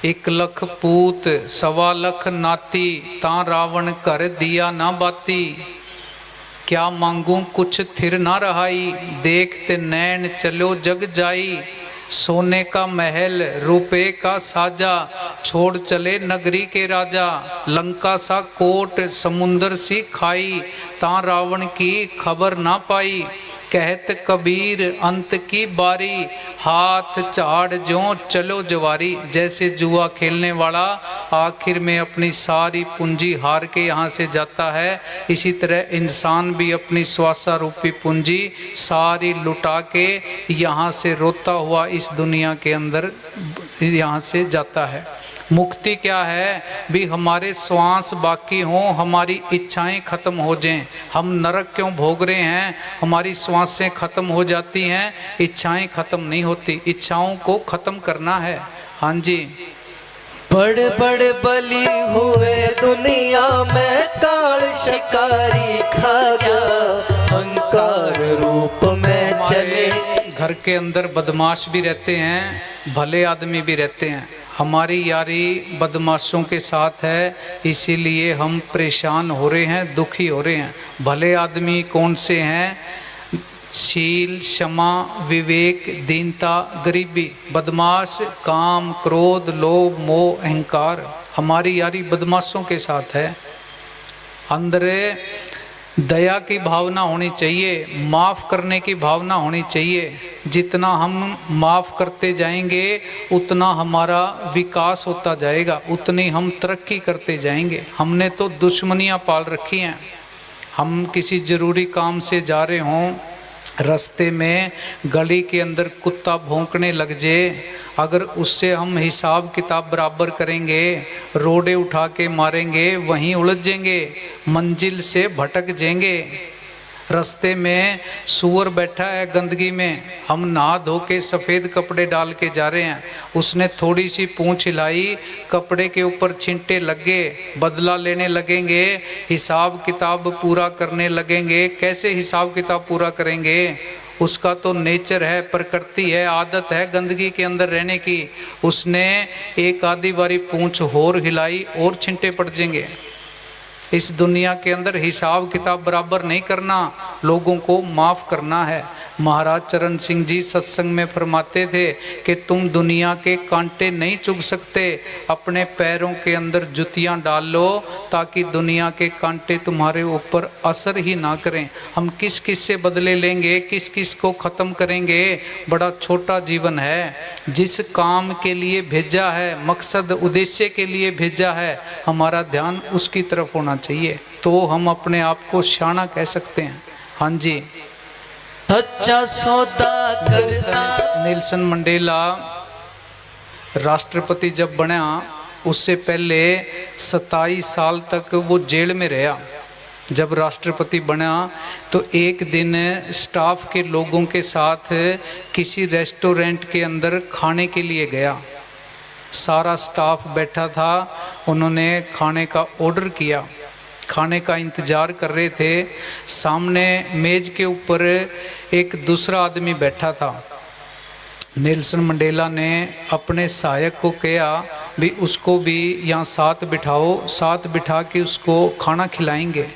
1 लाख पूत 1.25 लाख नाती, ता रावण कर दिया ना बाती। क्या मांगू कुछ थिर ना रहाई, देखते नैन चलो जग जाई। सोने का महल रुपए का साजा, छोड़ चले नगरी के राजा। लंका सा कोट समुंदर सी खाई, ता रावण की खबर ना पाई। कहत कबीर अंत की बारी, हाथ झाड़ ज्यों चलो जवारी। जैसे जुआ खेलने वाला आखिर में अपनी सारी पूंजी हार के यहाँ से जाता है, इसी तरह इंसान भी अपनी स्वासा रूपी पूंजी सारी लुटा के यहाँ से रोता हुआ इस दुनिया के अंदर यहाँ से जाता है। मुक्ति क्या है भी हमारे श्वास बाकी हों, हमारी इच्छाएं खत्म हो जाएं। हम नरक क्यों भोग रहे हैं? हमारी श्वासें खत्म हो जाती हैं, इच्छाएं खत्म नहीं होती। इच्छाओं को खत्म करना है। हाँ जी। बड़े बड़े बली हुए दुनिया में, काल शिकारी खा गया। अहंकार रूप में चले। घर के अंदर बदमाश भी रहते हैं, भले आदमी भी रहते हैं। हमारी यारी बदमाशों के साथ है, इसीलिए हम परेशान हो रहे हैं, दुखी हो रहे हैं। भले आदमी कौन से हैं? शील, क्षमा, विवेक, दीनता, गरीबी। बदमाश काम, क्रोध, लोभ, मोह, अहंकार। हमारी यारी बदमाशों के साथ है। अंदर दया की भावना होनी चाहिए, माफ़ करने की भावना होनी चाहिए। जितना हम माफ़ करते जाएंगे उतना हमारा विकास होता जाएगा, उतनी हम तरक्की करते जाएंगे। हमने तो दुश्मनियां पाल रखी हैं। हम किसी ज़रूरी काम से जा रहे हों, रास्ते में गली के अंदर कुत्ता भौंकने लग जाए, अगर उससे हम हिसाब किताब बराबर करेंगे, रोड़े उठा के मारेंगे, वहीं उलझ जाएंगे, मंजिल से भटक जाएंगे। रास्ते में सूअर बैठा है गंदगी में, हम नहा धो के सफ़ेद कपड़े डाल के जा रहे हैं, उसने थोड़ी सी पूंछ हिलाई, कपड़े के ऊपर छिंटे लग गए, बदला लेने लगेंगे, हिसाब किताब पूरा करने लगेंगे। कैसे हिसाब किताब पूरा करेंगे? उसका तो नेचर है, प्रकृति है, आदत है गंदगी के अंदर रहने की। उसने एक आधी बारी पूंछ होर हिलाई और छिंटे पड़ जाएंगे। इस दुनिया के अंदर हिसाब किताब बराबर नहीं करना, लोगों को माफ़ करना है। महाराज चरण सिंह जी सत्संग में फरमाते थे कि तुम दुनिया के कांटे नहीं चुग सकते, अपने पैरों के अंदर जुतियां डाल लो ताकि दुनिया के कांटे तुम्हारे ऊपर असर ही ना करें। हम किस किस से बदले लेंगे, किस किस को ख़त्म करेंगे? बड़ा छोटा जीवन है। जिस काम के लिए भेजा है, मकसद उद्देश्य के लिए भेजा है, हमारा ध्यान उसकी तरफ होना चाहिए, तो हम अपने आप को शाना कह सकते हैं। हाँ जी, सच्चा सौदा करता। नेल्सन मंडेला राष्ट्रपति जब बना उससे पहले 27 साल तक वो जेल में रहा। जब राष्ट्रपति बना तो एक दिन स्टाफ के लोगों के साथ किसी रेस्टोरेंट के अंदर खाने के लिए गया। सारा स्टाफ बैठा था, उन्होंने खाने का ऑर्डर किया, खाने का इंतज़ार कर रहे थे। सामने मेज़ के ऊपर एक दूसरा आदमी बैठा था। नेल्सन मंडेला ने अपने सहायक को कहा भी उसको भी यहाँ साथ बिठाओ, साथ बिठा के उसको खाना खिलाएंगे।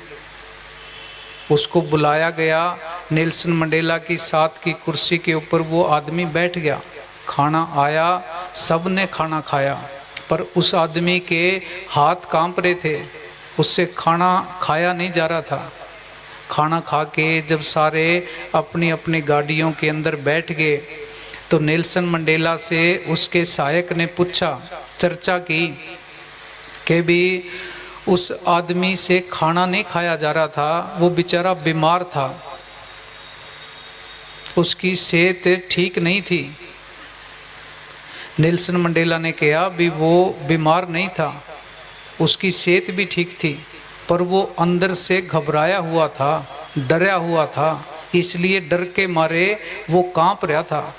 उसको बुलाया गया। नेल्सन मंडेला की साथ की कुर्सी के ऊपर वो आदमी बैठ गया। खाना आया, सब ने खाना खाया, पर उस आदमी के हाथ कांप रहे थे, उससे खाना खाया नहीं जा रहा था। खाना खा के जब सारे अपनी अपनी गाड़ियों के अंदर बैठ गए तो नेल्सन मंडेला से उसके सहायक ने पूछा, चर्चा की कि भी उस आदमी से खाना नहीं खाया जा रहा था, वो बेचारा बीमार था, उसकी सेहत ठीक नहीं थी। नेल्सन मंडेला ने कहा भी वो बीमार नहीं था, उसकी सेहत भी ठीक थी, पर वो अंदर से घबराया हुआ था, डरा हुआ था, इसलिए डर के मारे वो कांप रहा था।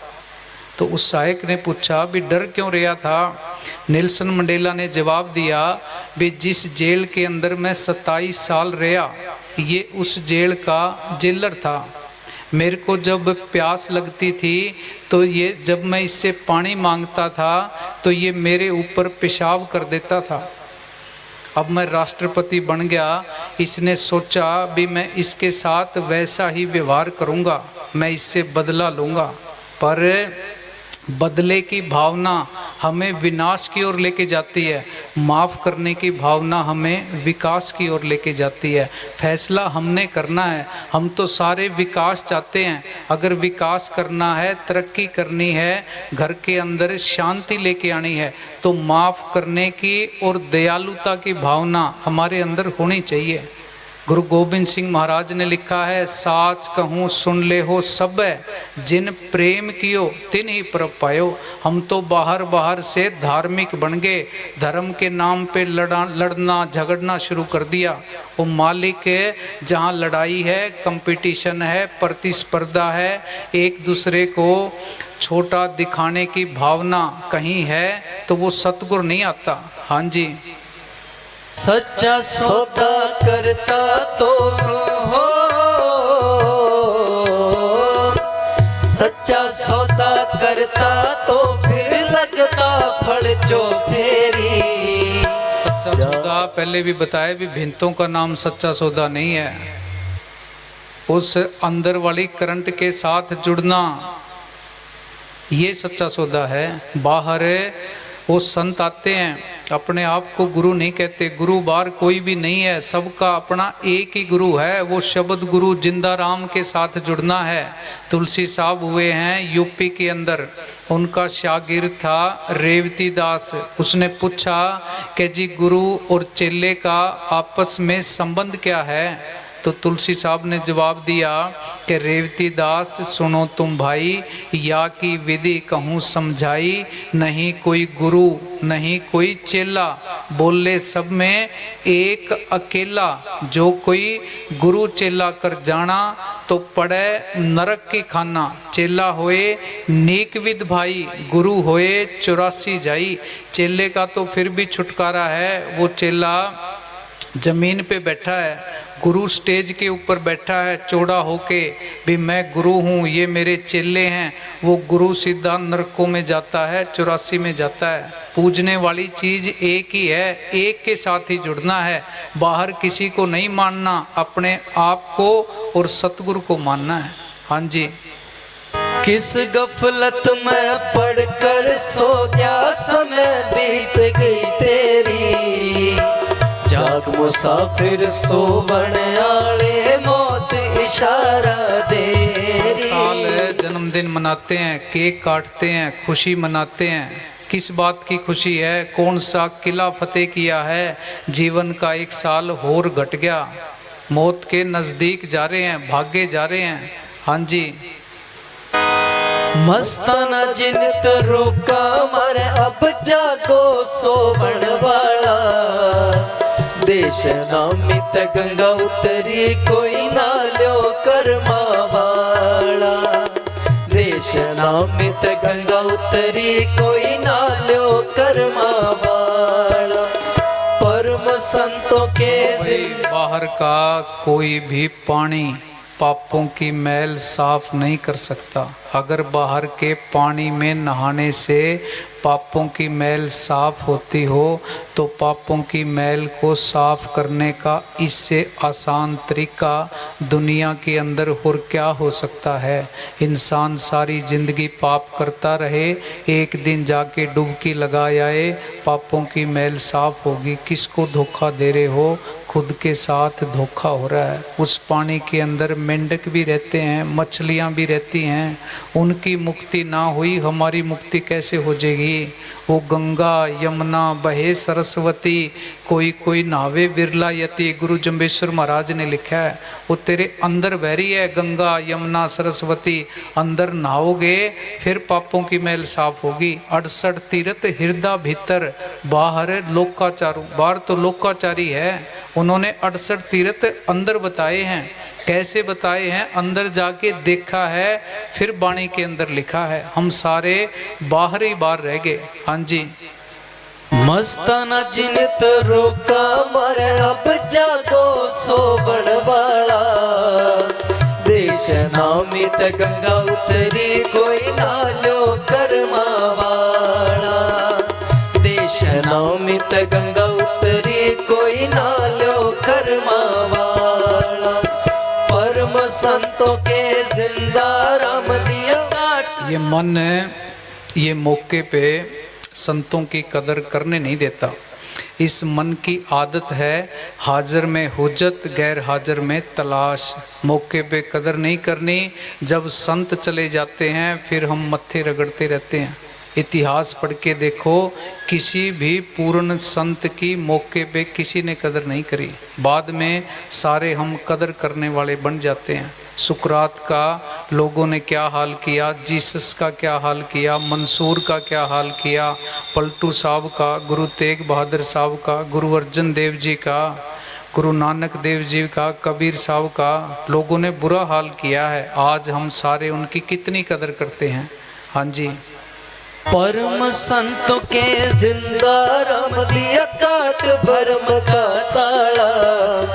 तो उस सहायक ने पूछा भी डर क्यों रहा था? नेल्सन मंडेला ने जवाब दिया भी जिस जेल के अंदर मैं 27 साल रहा, ये उस जेल का जेलर था। मेरे को जब प्यास लगती थी तो ये जब मैं इससे पानी मांगता था तो ये मेरे ऊपर पेशाब कर देता था। अब मैं राष्ट्रपति बन गया, इसने सोचा भी मैं इसके साथ वैसा ही व्यवहार करूंगा, मैं इससे बदला लूँगा। पर बदले की भावना हमें विनाश की ओर लेके जाती है, माफ़ करने की भावना हमें विकास की ओर लेके जाती है। फैसला हमने करना है। हम तो सारे विकास चाहते हैं। अगर विकास करना है, तरक्की करनी है, घर के अंदर शांति लेके आनी है, तो माफ़ करने की और दयालुता की भावना हमारे अंदर होनी चाहिए। गुरु गोबिंद सिंह महाराज ने लिखा है, साच कहूँ सुन ले हो सब है, जिन प्रेम कियो तिन ही परप पायो। हम तो बाहर बाहर से धार्मिक बन गए, धर्म के नाम पे लड़ना झगड़ना शुरू कर दिया। वो मालिक जहाँ लड़ाई है, कंपटीशन है, प्रतिस्पर्धा है, एक दूसरे को छोटा दिखाने की भावना कहीं है तो वो सतगुरु नहीं आता। हाँ जी, सच्चा सौदा करता तो हो, सच्चा सौदा करता तो फिर लगता फल चौफेरी। सच्चा सौदा पहले भी बताया भी भिंतों का नाम सच्चा सौदा नहीं है। उस अंदर वाली करंट के साथ जुड़ना, ये सच्चा सौदा है। बाहर वो संत आते हैं, अपने आप को गुरु नहीं कहते, गुरु बार कोई भी नहीं है, सबका अपना एक ही गुरु है, वो शब्द गुरु जिंदा राम के साथ जुड़ना है। तुलसी साहब हुए हैं यूपी के अंदर, उनका शागिर्द था रेवती दास। उसने पूछा कि जी गुरु और चेले का आपस में संबंध क्या है? तो तुलसी साहब ने जवाब दिया कि रेवती दास सुनो तुम भाई, या की विधि कहूँ समझाई, नहीं कोई गुरु नहीं कोई चेला, बोले सब में एक अकेला। जो कोई गुरु चेला कर जाना तो पड़े नरक की खाना। चेला होए नेक विद भाई, गुरु होए 84 जाई। चेले का तो फिर भी छुटकारा है, वो चेला जमीन पे बैठा है, गुरु स्टेज के ऊपर बैठा है चौड़ा होके, भी मैं गुरु हूँ, ये मेरे चेले हैं, वो गुरु सीधा नरकों में जाता है, 84 में जाता है। पूजने वाली चीज एक ही है, एक के साथ ही जुड़ना है, बाहर किसी को नहीं मानना, अपने आप को और सतगुरु को मानना है। हाँ जी। किस गफलत में पड़कर सो गया, समय बीत गई तेरी, जाग मुसाफिर सोवन आले, मौत इशारा दे। साल जन्मदिन मनाते हैं, केक काटते हैं, खुशी मनाते हैं। किस बात की खुशी है? कौन सा किला फतेह किया है? जीवन का एक साल और घट गया, मौत के नजदीक जा रहे हैं, भागे जा रहे हैं। हाँ जी। मस्ताना जिनित रोका मरे, अब जागो सोवन वाला, देश नामित गंगा उतरी, कोई ना लो कर्मा वाला, देश नामित गंगा उतरी, कोई ना लो कर्मा वाला। परम संतों के बाहर का कोई भी पानी पापों की मैल साफ नहीं कर सकता। अगर बाहर के पानी में नहाने से पापों की मैल साफ होती हो तो पापों की मैल को साफ करने का इससे आसान तरीका दुनिया के अंदर और क्या हो सकता है। इंसान सारी जिंदगी पाप करता रहे, एक दिन जाके डुबकी लगा आए, पापों की मैल साफ होगी। किसको धोखा दे रहे हो? खुद के साथ धोखा हो रहा है। उस पानी के अंदर मेंढक भी रहते हैं, मछलियां भी रहती हैं, उनकी मुक्ति ना हुई, हमारी मुक्ति कैसे हो जाएगी? वो गंगा यमुना बहे सरस्वती, कोई कोई नहावे बिरला यति, गुरु जम्बेश्वर महाराज ने लिखा है। वो तेरे अंदर बह रही है गंगा यमुना सरस्वती, अंदर नहाओगे फिर पापों की मैल साफ होगी। 68 तीर्थ हृदय भीतर, बाहर लोकाचारू, बाहर तो लोकाचारी है। उन्होंने 68 तीर्थ अंदर बताए हैं। कैसे बताए हैं? अंदर जाके देखा है, फिर वाणी के अंदर लिखा है। हम सारे बाहर ही बाहर रह गए। हाँ जी। मस्ताना जिनित रोका मरे, अब जागो सोवन वाला, देश नामित गंगा उतरी, कोई ना लो कर्मा वाला, देश नामित गंगा उतरी, कोई ना लो कर्मा वाला। परम संतों के जिंदा राम दिया काट। ये मन ये मौके पे संतों की कदर करने नहीं देता। इस मन की आदत है हाजिर में हुज्जत, गैर हाजिर में तलाश। मौके पे कदर नहीं करनी, जब संत चले जाते हैं फिर हम मत्थे रगड़ते रहते हैं। इतिहास पढ़ के देखो, किसी भी पूर्ण संत की मौके पे किसी ने कदर नहीं करी, बाद में सारे हम कदर करने वाले बन जाते हैं। सुकरात का लोगों ने क्या हाल किया, जीसस का क्या हाल किया, मंसूर का क्या हाल किया, पलटू साहब का, गुरु तेग बहादुर साहब का, गुरु अर्जन देव जी का, गुरु नानक देव जी का, कबीर साहब का, लोगों ने बुरा हाल किया है। आज हम सारे उनकी कितनी कदर करते हैं। हाँ जी। परम संतों के जिंदा राम दिया काट भरम का ताला,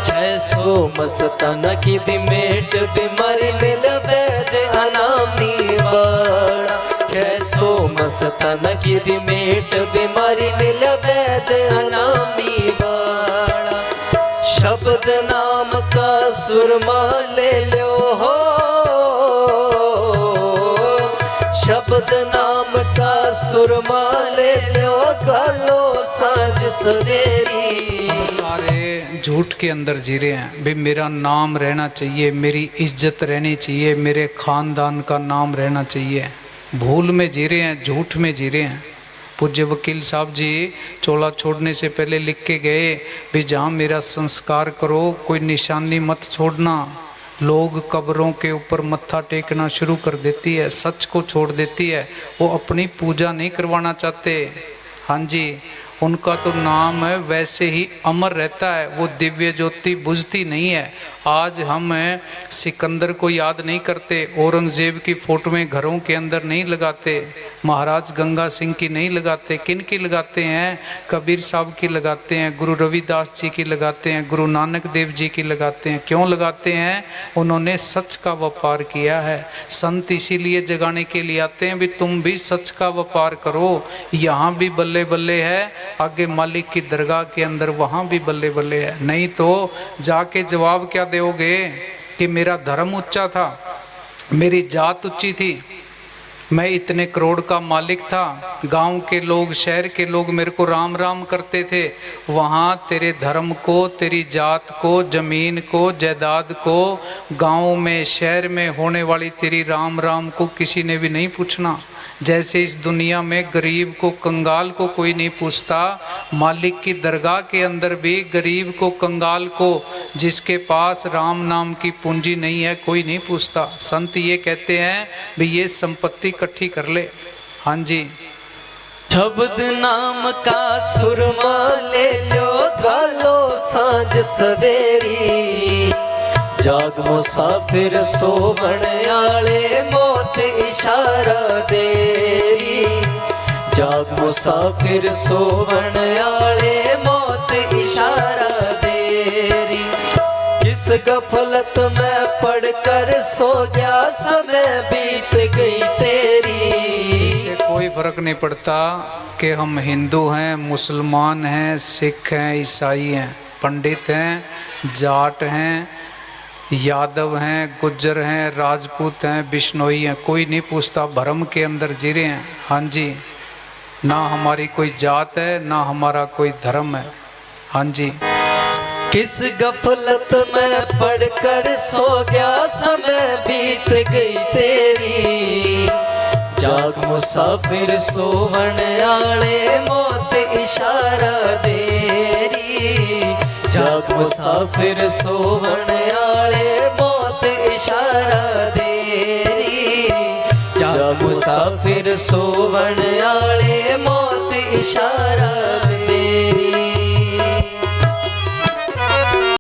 600 मस्ताना की दिमेट, बीमारी मिल वैद अनामी बाड़ा, 600 मस्ताना की दिमेट, बीमारी मिल वैद अनामी बाड़ा। शब्द नाम का सुरमा ले लो हो, शब्द नाम का सुरमा ले लो, गालो साँझ सवेरी। सारे झूठ के अंदर जी रहे हैं। भाई मेरा नाम रहना चाहिए, मेरी इज्जत रहनी चाहिए, मेरे खानदान का नाम रहना चाहिए। भूल में जी रहे हैं, झूठ में जी रहे हैं। पूज्य वकील साहब जी चोला छोड़ने से पहले लिख के गए, भी जहाँ मेरा संस्कार करो कोई निशानी मत छोड़ना। लोग कब्रों के ऊपर मत्था टेकना शुरू कर देती है, सच को छोड़ देती है, वो अपनी पूजा नहीं करवाना चाहते। हाँ जी। उनका तो नाम है वैसे ही अमर रहता है, वो दिव्य ज्योति बुझती नहीं है। आज हम सिकंदर को याद नहीं करते, औरंगजेब की फोटोएं घरों के अंदर नहीं लगाते, महाराज गंगा सिंह की नहीं लगाते, किन की लगाते हैं? कबीर साहब की लगाते हैं, गुरु रविदास जी की लगाते हैं, गुरु नानक देव जी की लगाते हैं। क्यों लगाते हैं? उन्होंने सच का व्यापार किया है। संत इसीलिए जगाने के लिए आते हैं भी तुम भी सच का व्यापार करो। यहाँ भी बल्ले बल्ले है, आगे मालिक की दरगाह के अंदर वहाँ भी बल्ले बल्ले है। नहीं तो जाके जवाब क्या दोगे कि मेरा धर्म ऊंचा था, मेरी जात ऊंची थी, मैं इतने करोड़ का मालिक था, गांव के लोग शहर के लोग मेरे को राम राम करते थे। वहाँ तेरे धर्म को, तेरी जात को, जमीन को, जायदाद को, गांव में शहर में होने वाली तेरी राम राम को किसी ने भी नहीं पूछना। जैसे इस दुनिया में गरीब को, कंगाल को कोई नहीं पूछता, मालिक की दरगाह के अंदर भी गरीब को, कंगाल को, जिसके पास राम नाम की पूंजी नहीं है, कोई नहीं पूछता। संत ये कहते हैं भी ये संपत्ति इकट्ठी कर ले। हाँ जी, शब्द नाम का सुरमा ले लो, घालो सांझ सवेरी, जाग मुसाफिर सोवण आले, मौत इशारा देरी। जाग मुसाफिर सोवण आले, मौत इशारा देरी। किस गफलत में पढ़कर सो गया, समय बीत गई तेरी। इससे कोई फर्क नहीं पड़ता कि हम हिंदू हैं, मुसलमान हैं, सिख हैं, ईसाई हैं, पंडित हैं, जाट हैं, यादव हैं, गुज्जर हैं, राजपूत हैं, बिश्नोई हैं, कोई नहीं पूछता, भरम के अंदर जी रहे हैं। हाँ जी, ना हमारी कोई जात है, ना हमारा कोई धर्म है। हाँ जी, किस गफलत में पढ़कर सो गया, समय बीत गई तेरी। जाग मुसाफिर सोवण आले, मौत इशारा देरी। जाग मुसाफिर सोवण आले, मौत इशारा देरी। जाग मुसाफिर सोवण आले, मौत इशारा